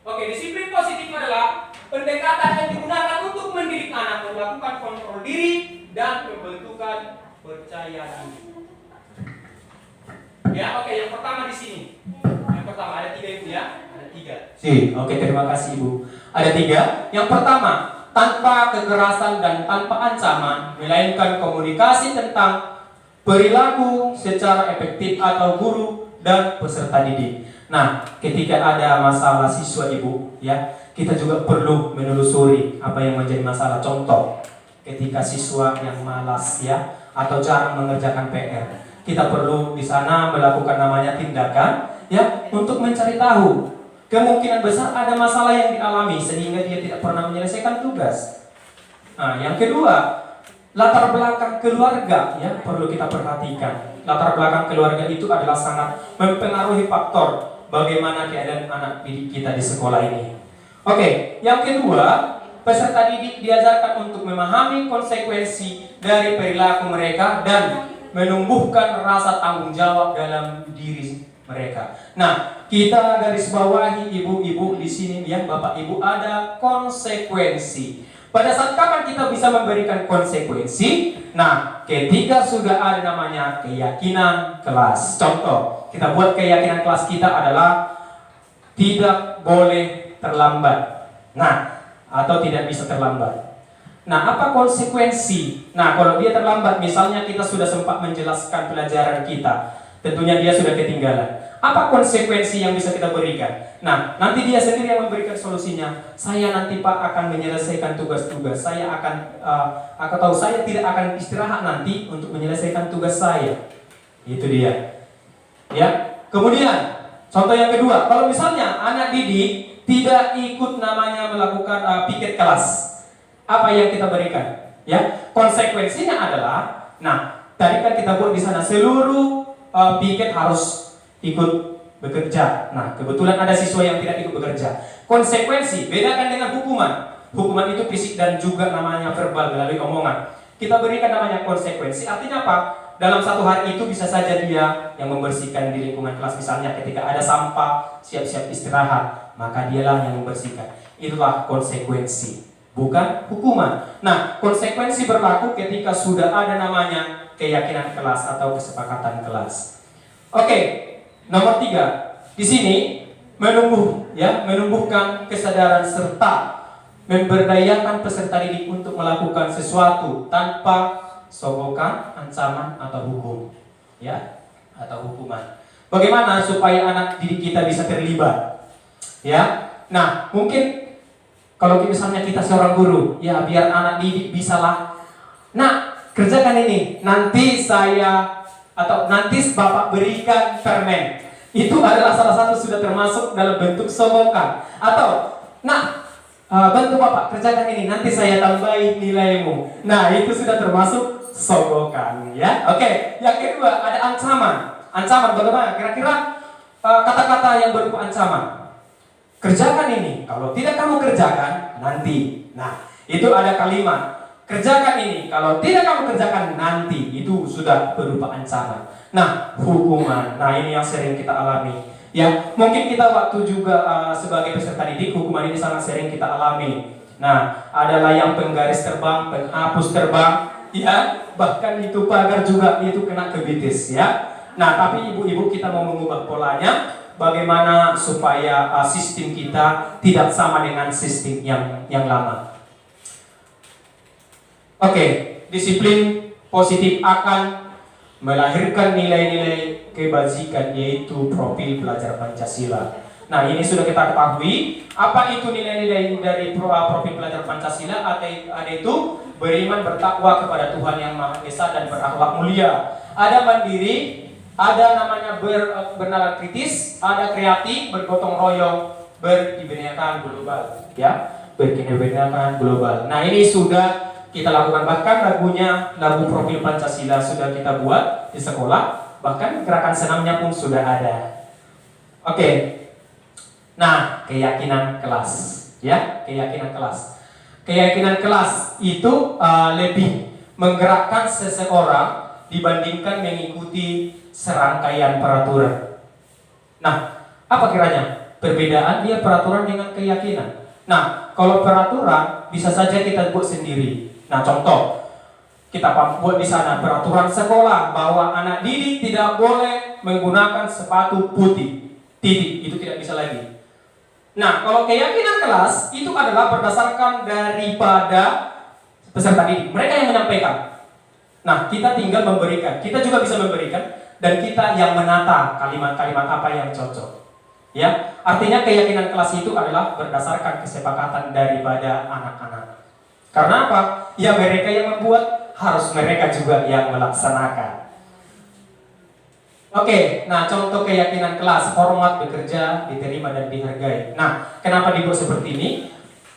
Oke, disiplin positif adalah pendekatan yang digunakan untuk mendidik anak melakukan kontrol diri dan pembentukan percaya diri. Ya, oke, yang pertama di sini. Yang pertama ada 3 Ibu, ya. Oke, terima kasih Ibu. Ada 3. Yang pertama, tanpa kekerasan dan tanpa ancaman, melainkan komunikasi tentang perilaku secara efektif atau guru dan peserta didik. Nah, ketika ada masalah siswa Ibu, ya, kita juga perlu menelusuri apa yang menjadi masalah. Contoh, ketika siswa yang malas ya atau jarang mengerjakan PR. Kita perlu di sana melakukan namanya tindakan ya untuk mencari tahu. Kemungkinan besar ada masalah yang dialami sehingga dia tidak pernah menyelesaikan tugas. Nah, yang kedua, latar belakang keluarga ya perlu kita perhatikan. Latar belakang keluarga itu adalah sangat mempengaruhi faktor bagaimana keadaan anak didik kita di sekolah ini. Oke, yang kedua, peserta didik diajarkan untuk memahami konsekuensi dari perilaku mereka dan menumbuhkan rasa tanggung jawab dalam diri mereka. Nah, kita garis bawahi ibu-ibu di sini ya, Bapak Ibu, ada konsekuensi. Pada saat kapan kita bisa memberikan konsekuensi? Nah, ketika sudah ada namanya keyakinan kelas. Contoh, kita buat keyakinan kelas kita adalah tidak boleh terlambat. Nah, atau tidak bisa terlambat. Nah, apa konsekuensi? Nah, kalau dia terlambat, misalnya kita sudah sempat menjelaskan pelajaran kita, tentunya dia sudah ketinggalan. Apa konsekuensi yang bisa kita berikan? Nah, nanti dia sendiri yang memberikan solusinya. Saya nanti Pak akan menyelesaikan tugas-tugas. Saya saya tidak akan istirahat nanti untuk menyelesaikan tugas saya. Itu dia. Ya. Kemudian, contoh yang kedua, kalau misalnya anak didik tidak ikut namanya melakukan piket kelas, apa yang kita berikan? Ya, konsekuensinya adalah, nah, tadi kan kita buat di sana seluruh piket harus ikut bekerja. Nah, kebetulan ada siswa yang tidak ikut bekerja. Konsekuensi, bedakan dengan hukuman. Hukuman itu fisik dan juga namanya verbal melalui omongan. Kita berikan namanya konsekuensi. Artinya apa? Dalam satu hari itu bisa saja dia yang membersihkan di lingkungan kelas. Misalnya ketika ada sampah, siap-siap istirahat, maka dialah yang membersihkan. Itulah konsekuensi, bukan hukuman. Nah, konsekuensi berlaku ketika sudah ada namanya keyakinan kelas atau kesepakatan kelas. Oke. Nomor 3, di sini menumbuhkan kesadaran serta memberdayakan peserta didik untuk melakukan sesuatu tanpa sogokan, ancaman atau hukum, ya, atau hukuman. Bagaimana supaya anak didik kita bisa terlibat, ya? Nah, mungkin kalau misalnya kita seorang guru, ya biar anak didik bisalah. Nah, kerjakan ini, nanti Bapak berikan permen. Itu adalah salah satu sudah termasuk dalam bentuk sogokan. Atau, bantu Bapak kerjakan ini, nanti saya tambahin nilaimu. Nah, itu sudah termasuk sogokan, ya. Oke, yang kedua ada ancaman. Ancaman bagaimana? Kira-kira kata-kata yang berupa ancaman. Kerjakan ini, kalau tidak kamu kerjakan, nanti. Nah, itu ada kalimat. Kerjakan ini, kalau tidak kamu kerjakan nanti. Itu sudah berupa ancaman. Nah, hukuman. Nah, ini yang sering kita alami. Ya, mungkin kita waktu juga sebagai peserta didik, hukuman ini sangat sering kita alami. Nah, adalah yang penggaris terbang, penghapus terbang, ya, bahkan itu pagar juga itu kena kebitis, ya. Nah, tapi ibu-ibu kita mau mengubah polanya, bagaimana supaya sistem kita tidak sama dengan sistem yang lama. Oke, disiplin positif akan melahirkan nilai-nilai kebajikan, yaitu profil pelajar Pancasila. Nah, ini sudah kita ketahui. Apa itu nilai-nilai dari profil pelajar Pancasila? Ada itu beriman, bertakwa kepada Tuhan Yang Maha Esa dan berakhlak mulia. Ada mandiri, ada namanya bernalar kritis, ada kreatif, bergotong royong, berkebinekaan global, ya, berkebinekaan global. Nah, ini sudah kita lakukan, bahkan lagu profil Pancasila sudah kita buat di sekolah, bahkan gerakan senamnya pun sudah ada. Oke. Nah, keyakinan kelas, ya, keyakinan kelas. Keyakinan kelas itu lebih menggerakkan seseorang dibandingkan mengikuti serangkaian peraturan. Nah, apa kiranya perbedaan dia peraturan dengan keyakinan? Nah, kalau peraturan bisa saja kita buat sendiri. Nah, contoh, kita buat di sana peraturan sekolah bahwa anak didik tidak boleh menggunakan sepatu putih. Titik, itu tidak bisa lagi. Nah, kalau keyakinan kelas itu adalah berdasarkan daripada peserta didik. Mereka yang menyampaikan. Nah, kita tinggal memberikan. Kita juga bisa memberikan dan kita yang menata kalimat-kalimat apa yang cocok. Ya, artinya keyakinan kelas itu adalah berdasarkan kesepakatan daripada anak-anak. Karena apa? Ya mereka yang membuat, harus mereka juga yang melaksanakan. Oke, nah contoh keyakinan kelas, hormat, bekerja, diterima dan dihargai. Nah, kenapa dibuat seperti ini?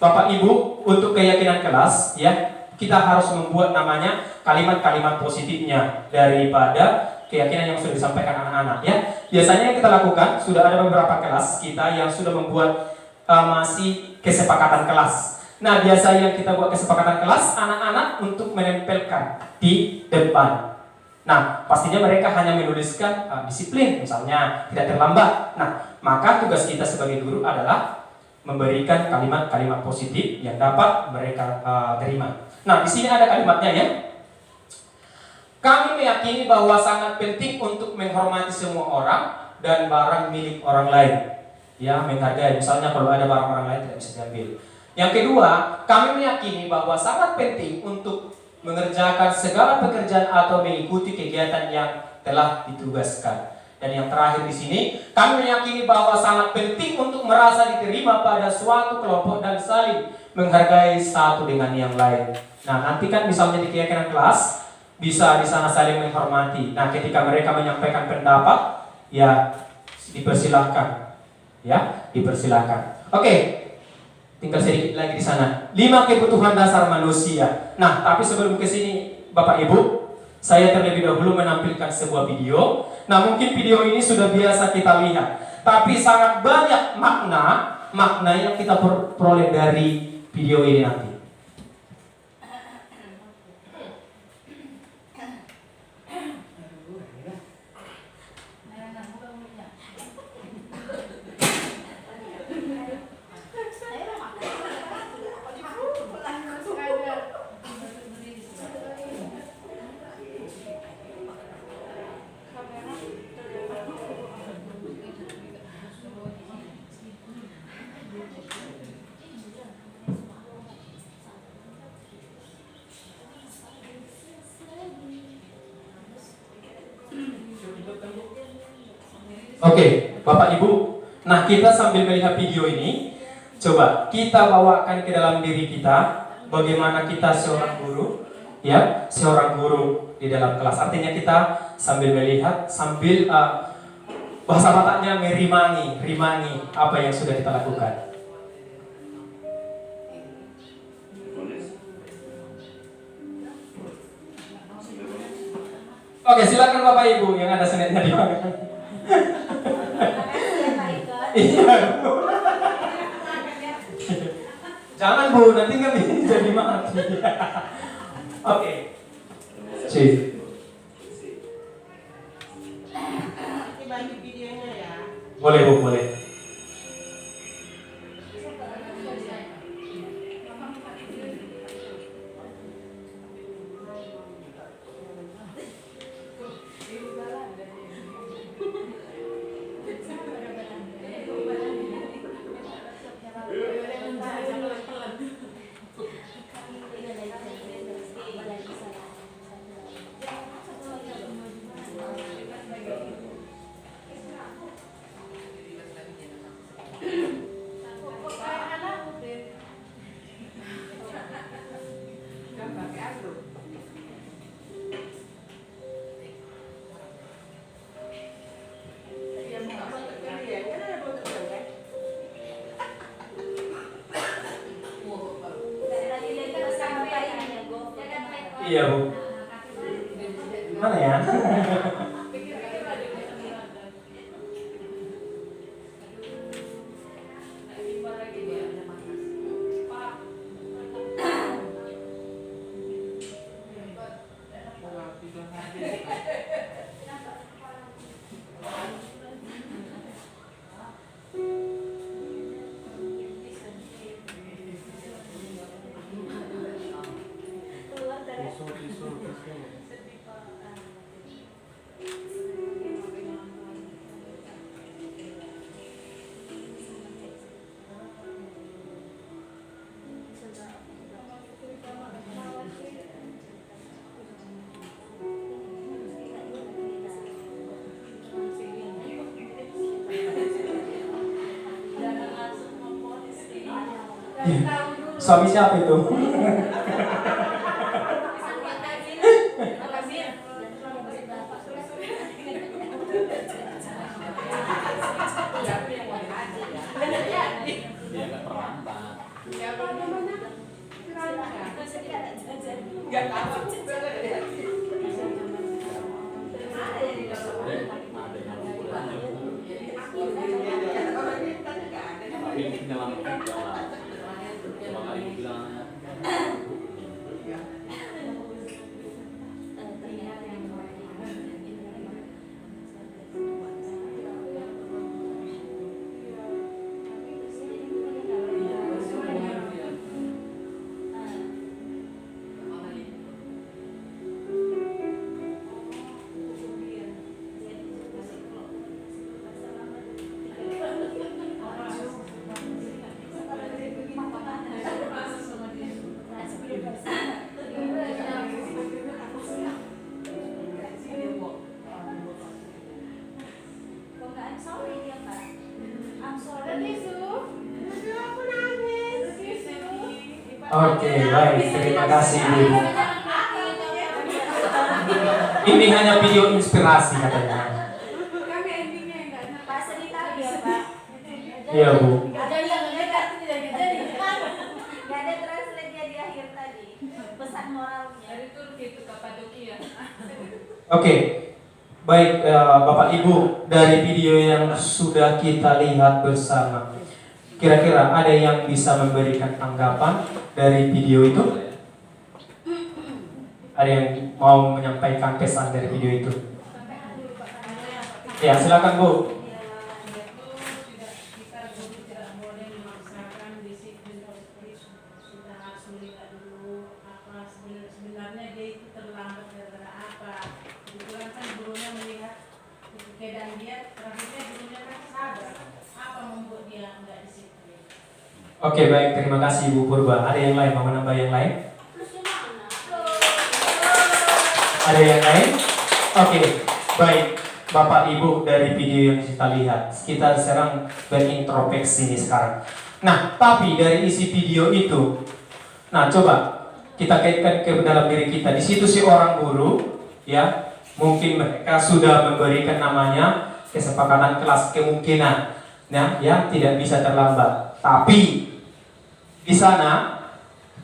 Bapak Ibu, untuk keyakinan kelas ya, kita harus membuat namanya kalimat-kalimat positifnya daripada keyakinan yang sudah disampaikan anak-anak ya. Biasanya yang kita lakukan, sudah ada beberapa kelas kita yang sudah membuat masih kesepakatan kelas. Nah, biasanya kita buat kesepakatan kelas anak-anak untuk menempelkan di depan. Nah, pastinya mereka hanya menuliskan disiplin, misalnya tidak terlambat. Nah, maka tugas kita sebagai guru adalah memberikan kalimat-kalimat positif yang dapat mereka terima. Nah, di sini ada kalimatnya ya. Kami meyakini bahwa sangat penting untuk menghormati semua orang dan barang milik orang lain. Ya, menghargai. Misalnya kalau ada barang orang lain tidak bisa diambil. Yang kedua, kami meyakini bahwa sangat penting untuk mengerjakan segala pekerjaan atau mengikuti kegiatan yang telah ditugaskan. Dan yang terakhir di sini, kami meyakini bahwa sangat penting untuk merasa diterima pada suatu kelompok dan saling menghargai satu dengan yang lain. Nah, nanti kan misalnya di keyakinan kelas bisa di sana saling menghormati. Nah, ketika mereka menyampaikan pendapat, ya dipersilahkan, ya dipersilahkan. Oke. Tinggal sedikit lagi di sana. 5 kebutuhan dasar manusia. Nah, tapi sebelum ke sini Bapak Ibu, saya terlebih dahulu menampilkan sebuah video. Nah, mungkin video ini sudah biasa kita lihat, tapi sangat banyak makna yang kita peroleh dari video ini nanti. Oke, Bapak Ibu. Nah, kita sambil melihat video ini, coba kita bawakan ke dalam diri kita bagaimana kita seorang guru, ya, seorang guru di dalam kelas. Artinya kita sambil melihat, sambil bahasa matanya rimani apa yang sudah kita lakukan. Oke, silakan Bapak Ibu yang ada senetnya di mana. Iya. Jangan Bu, nanti nggak bisa jadi mati. Oke. Chief. Bagi videonya ya. Boleh Bu, boleh. Iya Bu. Mana ya? Suami siapa itu? Oke, baik. Terima kasih Ibu. Ini hanya video inspirasi katanya. Kami endingnya enggak pas sedikit ya, Pak. Iya, Bu. Ada yang enggak tidak jadi. Enggak ada translate di akhir tadi. Pesan moralnya. Dari Turki itu Kapadokia. Oke. Baik, Bapak Ibu, dari video yang sudah kita lihat bersama, kira-kira ada yang bisa memberikan tanggapan dari video itu? Ada yang mau menyampaikan pesan dari video itu? Ya, silakan Bu. Sebenarnya dia itu terlambat gara-gara apa? Kebetulan kan gurunya melihat keadaan dia, terakhirnya gurunya kan sadar apa membuat dia nggak disiplin. Oke, baik, terima kasih Bu Purba. Ada yang lain mau menambah yang lain? Ada yang lain? Oke, baik. Bapak Ibu, dari video yang kita lihat, kita sekarang berintrospeksi nih sekarang. Nah, tapi dari isi video itu, nah coba kita kaitkan ke dalam diri kita. Di situ si orang guru, ya, mungkin mereka sudah memberikan namanya kesepakatan kelas, kemungkinan, ya tidak bisa terlambat. Tapi di sana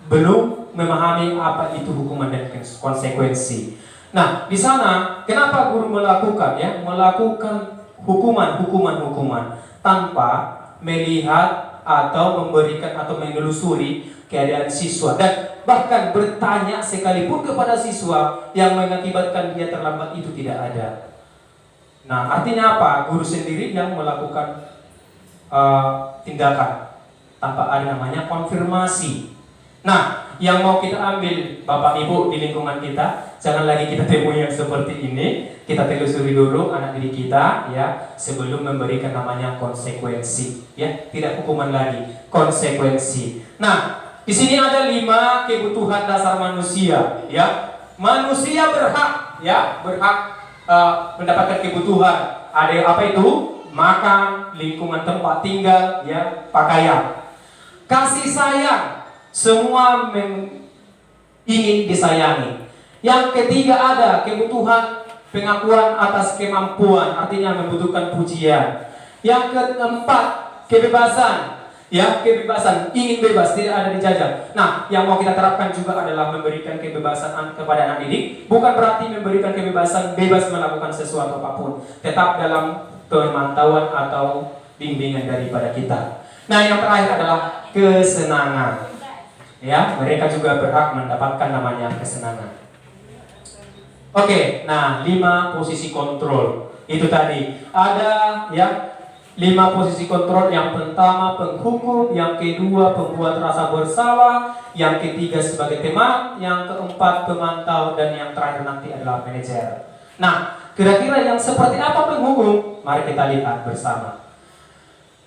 belum memahami apa itu hukuman dan konsekuensi. Nah, di sana kenapa guru melakukan hukuman tanpa melihat atau memberikan atau menelusuri keadaan siswa dan bahkan bertanya sekalipun kepada siswa yang mengakibatkan dia terlambat itu tidak ada. Nah, artinya apa? Guru sendiri yang melakukan tindakan tanpa ada namanya konfirmasi. Nah, yang mau kita ambil Bapak Ibu di lingkungan kita, jangan lagi kita temui yang seperti ini. Kita telusuri dulu anak didik kita, ya, sebelum memberikan namanya konsekuensi, ya, tidak hukuman lagi, konsekuensi. Nah, di sini ada 5 kebutuhan dasar manusia, ya. Manusia berhak, ya, mendapatkan kebutuhan. Ada apa itu? Makan, lingkungan tempat tinggal, ya, pakaian. Kasih sayang, semua ingin disayangi. Yang ketiga ada kebutuhan pengakuan atas kemampuan, artinya membutuhkan pujian. Yang keempat kebebasan. Ya, kebebasan, ingin bebas, tidak ada dijajah. Nah, yang mau kita terapkan juga adalah memberikan kebebasan kepada anak didik. Bukan berarti memberikan kebebasan bebas melakukan sesuatu apapun, tetap dalam pemantauan atau bimbingan daripada kita. Nah, yang terakhir adalah kesenangan. Ya, mereka juga berhak mendapatkan namanya kesenangan. Oke, nah 5 posisi kontrol. Itu tadi ada, ya, 5 posisi kontrol. Yang pertama penghukum, yang kedua pembuat rasa bersalah, yang ketiga sebagai teman, yang keempat pemantau, dan yang terakhir nanti adalah manajer. Nah, kira-kira yang seperti apa penghukum? Mari kita lihat bersama.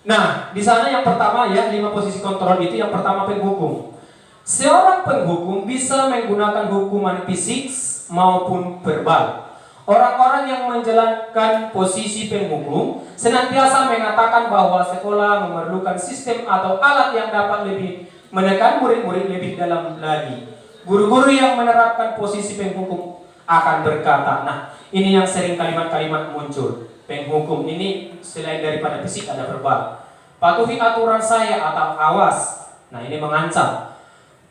Nah, di sana yang pertama, ya, 5 posisi kontrol itu yang pertama penghukum. Seorang penghukum bisa menggunakan hukuman fisik maupun verbal. Orang-orang yang menjalankan posisi penghukum senantiasa mengatakan bahwa sekolah memerlukan sistem atau alat yang dapat lebih menekan murid-murid lebih dalam lagi. Guru-guru yang menerapkan posisi penghukum akan berkata, nah ini yang sering kalimat-kalimat muncul. Penghukum ini selain daripada fisik ada verbal. Patuhi aturan saya atau awas. Nah ini mengancam.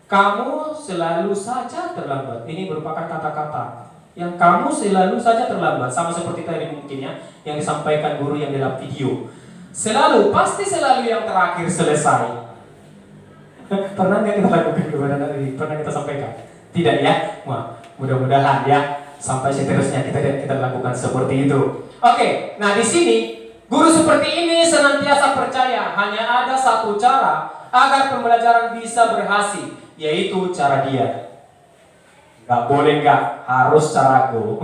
Kamu selalu saja terlambat. Ini merupakan kata-kata yang kamu selalu saja terlambat. Sama seperti tadi mungkin, ya, yang disampaikan guru yang dalam video. Selalu, pasti selalu yang terakhir selesai. Pernah nggak kita lakukan kepada anak didik? Pernah kita sampaikan? Tidak, ya? Wah, mudah-mudahan, ya, sampai seterusnya kita lakukan seperti itu. Oke, nah di sini guru seperti ini senantiasa percaya hanya ada satu cara agar pembelajaran bisa berhasil, yaitu cara dia. Gak boleh nggak, harus caraku.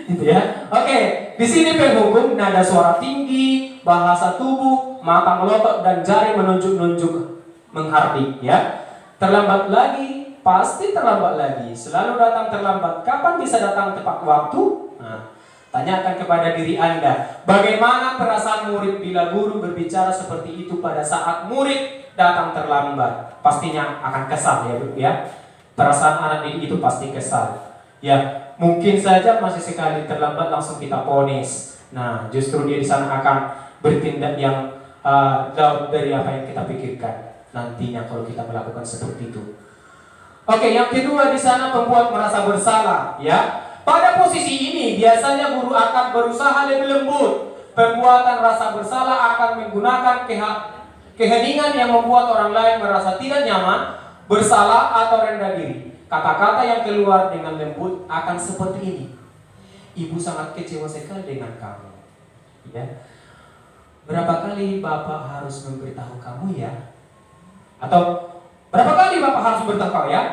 Gitu, ya. Oke, di sini penghukum nada suara tinggi, bahasa tubuh, mata melotot dan jari menunjuk-nunjuk menghardik, ya. Terlambat lagi, pasti terlambat lagi. Selalu datang terlambat. Kapan bisa datang tepat waktu? Nah, tanyakan kepada diri Anda, bagaimana perasaan murid bila guru berbicara seperti itu pada saat murid datang terlambat, pastinya akan kesal ya Bu ya. Perasaan anak didik itu pasti kesal. Ya, mungkin saja masih sekali terlambat langsung kita ponis. Nah, justru dia di sana akan bertindak yang jauh dari apa yang kita pikirkan nantinya kalau kita melakukan seperti itu. Oke, yang kedua di sana pembuat merasa bersalah, ya. Pada posisi ini biasanya guru akan berusaha lebih lembut. Pembuatan rasa bersalah akan menggunakan keheningan yang membuat orang lain merasa tidak nyaman, bersalah atau rendah diri. Kata-kata yang keluar dengan lembut akan seperti ini. Ibu sangat kecewa sekali dengan kamu. Ya. Berapa kali Bapak harus memberitahu kamu ya? Atau berapa kali Bapak harus memberitahu kamu ya?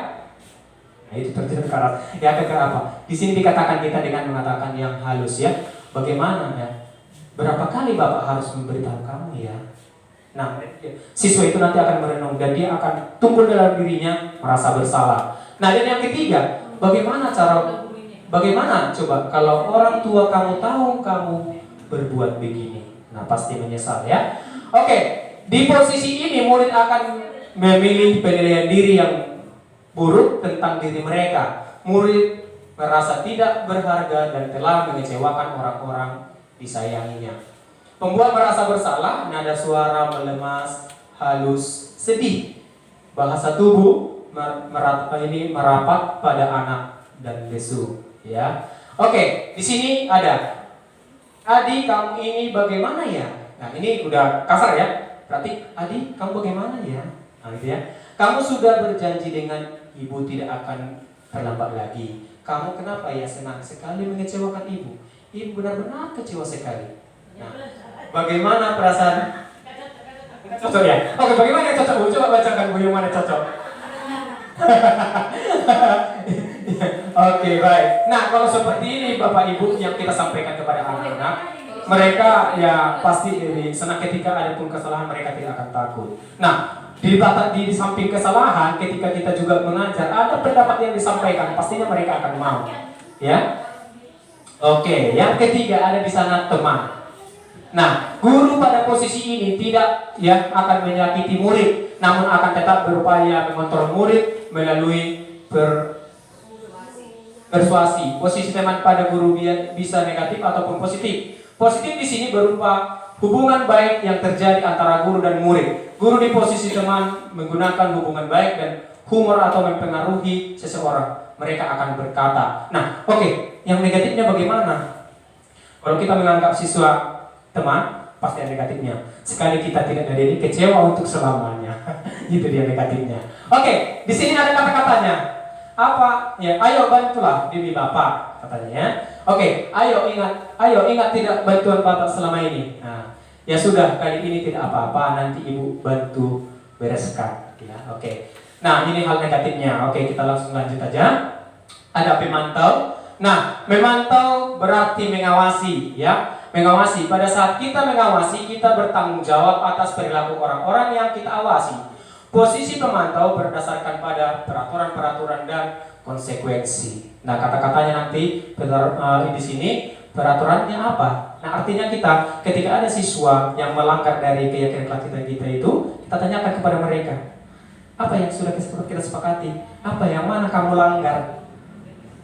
Nah, itu terjadi keras. Ya, apa? Di sini dikatakan kita dengan mengatakan yang halus ya. Bagaimana ya? Berapa kali Bapak harus memberitahu kamu ya? Nah, siswa itu nanti akan merenung dan dia akan tumbuh dalam dirinya merasa bersalah. Nah, dan yang ketiga, bagaimana coba kalau orang tua kamu tahu kamu berbuat begini? Nah, pasti menyesal ya. Oke, di posisi ini murid akan memilih penilaian diri yang buruk tentang diri mereka. Murid merasa tidak berharga dan telah mengecewakan orang-orang disayanginya. Pembuat merasa bersalah, nada suara melemas, halus, sedih. Bahasa tubuh merapat pada anak dan lesu, ya. Oke, di sini ada Adi, kamu ini bagaimana ya? Nah, ini udah kasar ya. Berarti Adi, kamu bagaimana ya? Nah, gitu ya. Kamu sudah berjanji dengan ibu tidak akan terlambat lagi. Kamu kenapa ya senang sekali mengecewakan ibu? Ibu benar-benar kecewa sekali. Nah, bagaimana perasaan? Cocok ya? Oke, bagaimana yang cocok? Coba bacakan Bu, yang mana cocok? Oke, baik. Nah, kalau seperti ini Bapak Ibu yang kita sampaikan kepada anak-anak, mereka ya pasti senang ketika ada pun kesalahan mereka tidak akan takut. Nah, di samping kesalahan, ketika kita juga mengajar, ada pendapat yang disampaikan, pastinya mereka akan mau. Ya. Oke, yang ketiga ada di sana teman. Nah, guru pada posisi ini tidak ya akan menyakiti murid, namun akan tetap berupaya mengontrol murid melalui persuasi. Posisi teman pada guru bisa negatif ataupun positif. Positif di sini berupa hubungan baik yang terjadi antara guru dan murid. Guru di posisi teman menggunakan hubungan baik dan humor atau mempengaruhi seseorang. Mereka akan berkata. Nah, oke, yang negatifnya bagaimana? Kalau kita menganggap siswa teman, pasti ada negatifnya. Sekali kita tidak ada ini, kecewa untuk selamanya. Itu dia negatifnya. Oke, di sini ada kata-katanya. Apa? Ya, ayo bantulah demi Bapak, katanya. Oke, ayo ingat tidak bantuan Bapak selama ini. Nah, ya sudah, kali ini tidak apa-apa, nanti Ibu bantu bereskan. Ya, oke. Nah, ini hal negatifnya. Oke, kita langsung lanjut aja. Ada pemantau. Nah, memantau berarti mengawasi, ya. Mengawasi. Pada saat kita mengawasi, kita bertanggung jawab atas perilaku orang-orang yang kita awasi. Posisi pemantau berdasarkan pada peraturan-peraturan dan konsekuensi. Nah, kata-katanya nanti di sini peraturannya apa? Nah, artinya kita ketika ada siswa yang melanggar dari keyakinan kita itu, kita tanyakan kepada mereka, apa yang sudah kita sepakati? Apa yang mana kamu langgar?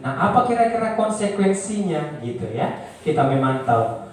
Nah, apa kira-kira konsekuensinya gitu ya? Kita memantau.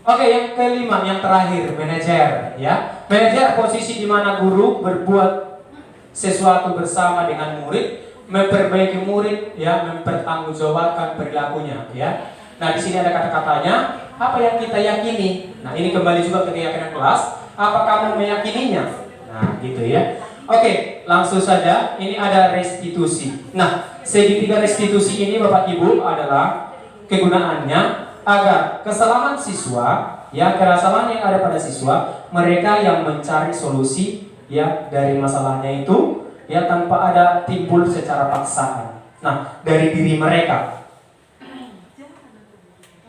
Oke, yang kelima, yang terakhir, manajer ya. Manajer posisi di mana guru berbuat sesuatu bersama dengan murid, memperbaiki murid ya, mempertanggungjawabkan perilakunya ya. Nah, di sini ada kata-katanya, apa yang kita yakini. Nah, ini kembali juga ke keyakinan kelas, apa kamu meyakininya? Nah, gitu ya. Oke, langsung saja, ini ada restitusi. Nah, segitiga restitusi ini Bapak Ibu adalah kegunaannya agar kesalahan siswa, ya kesalahan yang ada pada siswa, mereka yang mencari solusi ya dari masalahnya itu ya tanpa ada timbul secara paksaan. Nah, dari diri mereka.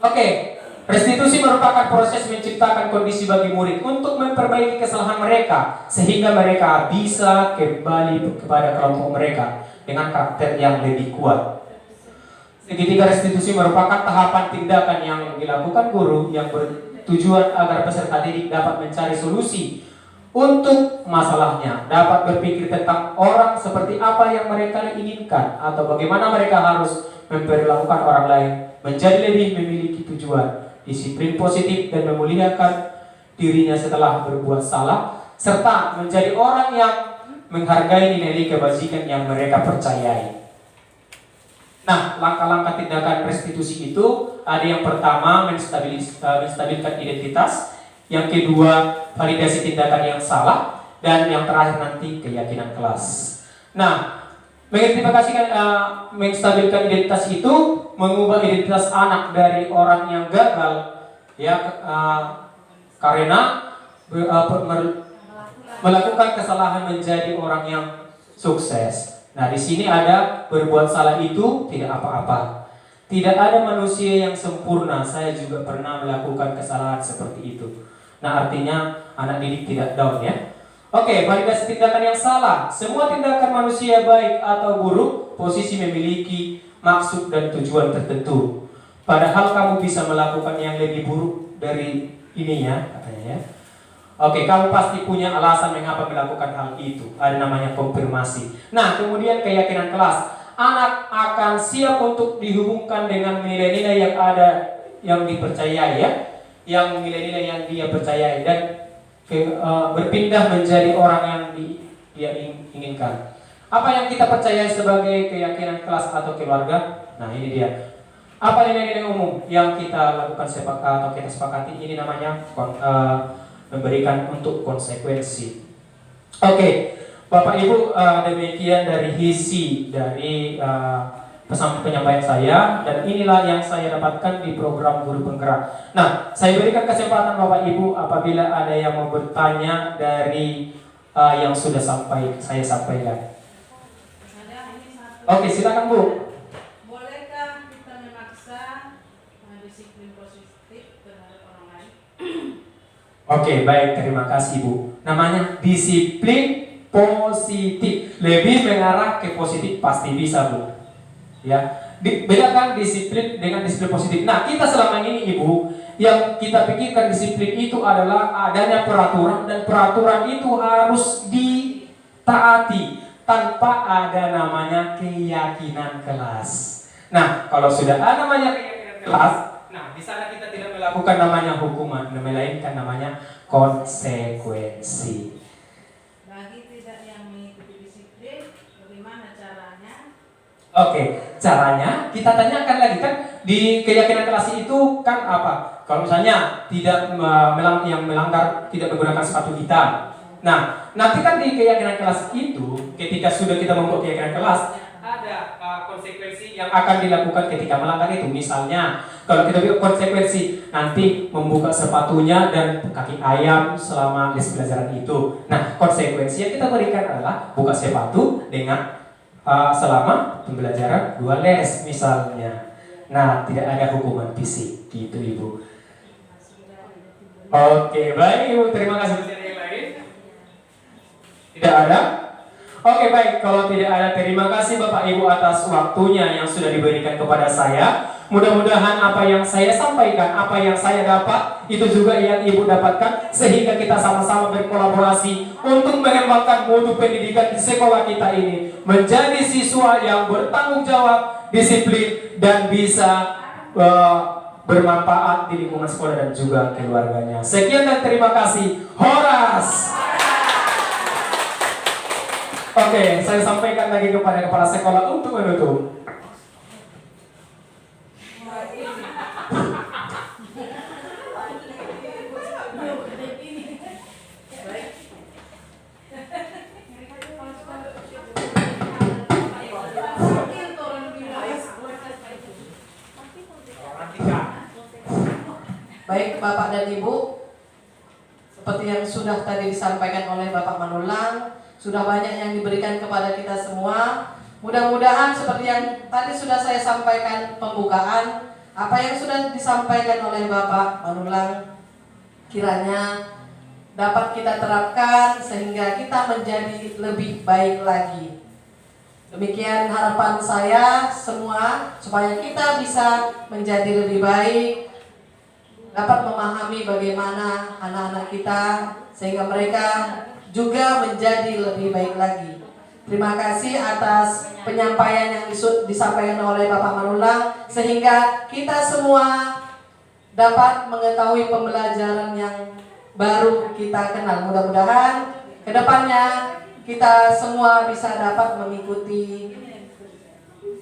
Oke, restitusi merupakan proses menciptakan kondisi bagi murid untuk memperbaiki kesalahan mereka sehingga mereka bisa kembali kepada kelompok mereka dengan karakter yang lebih kuat. Segitiga restitusi merupakan tahapan tindakan yang dilakukan guru yang bertujuan agar peserta didik dapat mencari solusi untuk masalahnya, dapat berpikir tentang orang seperti apa yang mereka inginkan atau bagaimana mereka harus memperlakukan orang lain, menjadi lebih memiliki tujuan, disiplin positif dan memuliakan dirinya setelah berbuat salah, serta menjadi orang yang menghargai nilai kebajikan yang mereka percayai. Nah, langkah-langkah tindakan restitusi itu ada yang pertama menstabilkan identitas, yang kedua validasi tindakan yang salah, dan yang terakhir nanti keyakinan kelas. Nah, menstabilkan identitas itu mengubah identitas anak dari orang yang gagal, ya, karena melakukan kesalahan menjadi orang yang sukses. Nah, di sini ada berbuat salah itu tidak apa-apa. Tidak ada manusia yang sempurna. Saya juga pernah melakukan kesalahan seperti itu. Nah, artinya anak didik tidak down, ya. Oke, validasi tindakan yang salah. Semua tindakan manusia baik atau buruk posisi memiliki maksud dan tujuan tertentu. Padahal kamu bisa melakukan yang lebih buruk dari ini, ya, katanya, ya. Oke, kamu pasti punya alasan mengapa melakukan hal itu. Ada namanya konfirmasi. Nah, kemudian keyakinan kelas. Anak akan siap untuk dihubungkan dengan nilai-nilai yang ada, yang dipercayai, ya, yang nilai-nilai yang dia percayai, dan berpindah menjadi orang yang dia inginkan. Apa yang kita percayai sebagai keyakinan kelas atau keluarga? Nah, ini dia. Apa nilai-nilai umum yang kita lakukan atau kita sepakati? Ini namanya memberikan untuk konsekuensi. Oke, Bapak Ibu, demikian dari isi dari pesan penyampaian saya, dan inilah yang saya dapatkan di program Guru Penggerak. Nah, saya berikan kesempatan Bapak Ibu apabila ada yang mau bertanya dari yang sudah saya sampaikan. Oke, silakan Bu. Bolehkah kita memaksa disiplin positif terhadap orang lain? Oke, baik, terima kasih Bu. Namanya disiplin positif, lebih mengarah ke positif, pasti bisa Bu. Ya, bedakan disiplin dengan disiplin positif. Nah, kita selama ini Ibu, yang kita pikirkan disiplin itu adalah adanya peraturan, dan peraturan itu harus ditaati tanpa ada namanya keyakinan kelas. Nah, kalau sudah ada namanya keyakinan kelas, nah, di sana kita tidak melakukan namanya hukuman, melainkan namanya konsekuensi. Bagi tidak yang mengikuti disiplin, bagaimana caranya? Oke, caranya kita tanyakan lagi, kan di keyakinan kelas itu kan apa? Kalau misalnya tidak melanggar, tidak menggunakan sepatu hitam. Nah, nanti kan di keyakinan kelas itu, ketika sudah kita membuat keyakinan kelas, ada konsekuensi yang akan dilakukan ketika melanggar itu. Misalnya, kalau kita bilang konsekuensi nanti membuka sepatunya dan kaki ayam selama les pelajaran itu. Nah, konsekuensi yang kita berikan adalah buka sepatu dengan selama pembelajaran 2 les misalnya. Nah, tidak ada hukuman fisik, gitu Ibu. Oke, baik Ibu, terima kasih. Masih ada yang lain? Tidak ada? Oke, baik, kalau tidak ada, terima kasih Bapak Ibu atas waktunya yang sudah diberikan kepada saya. Mudah-mudahan apa yang saya sampaikan, apa yang saya dapat, itu juga yang Ibu dapatkan, sehingga kita sama-sama berkolaborasi untuk mengembangkan mutu pendidikan di sekolah kita ini menjadi siswa yang bertanggung jawab, disiplin, dan bisa bermanfaat di lingkungan sekolah dan juga keluarganya. Sekian dan terima kasih. Horas. Oke, saya sampaikan lagi kepada kepala sekolah untuk menutup. Baik Bapak dan Ibu, seperti yang sudah tadi disampaikan oleh Bapak Manulang, sudah banyak yang diberikan kepada kita semua. Mudah-mudahan seperti yang tadi sudah saya sampaikan pembukaan, apa yang sudah disampaikan oleh Bapak Manulang kiranya dapat kita terapkan sehingga kita menjadi lebih baik lagi. Demikian harapan saya semua, supaya kita bisa menjadi lebih baik, dapat memahami bagaimana anak-anak kita sehingga mereka juga menjadi lebih baik lagi. Terima kasih atas penyampaian yang disampaikan oleh Bapak Manulang sehingga kita semua dapat mengetahui pembelajaran yang baru kita kenal. Mudah-mudahan kedepannya kita semua bisa dapat mengikuti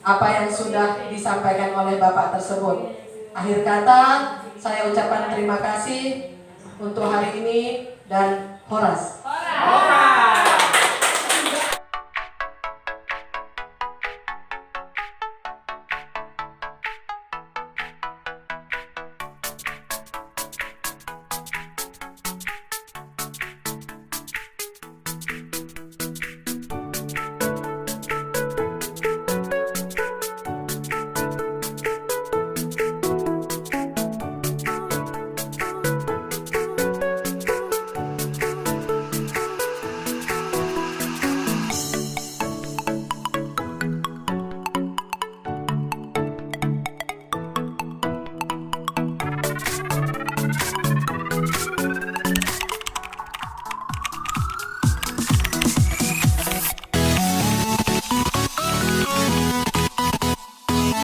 apa yang sudah disampaikan oleh Bapak tersebut. Akhir kata, saya ucapkan terima kasih untuk hari ini dan Horas.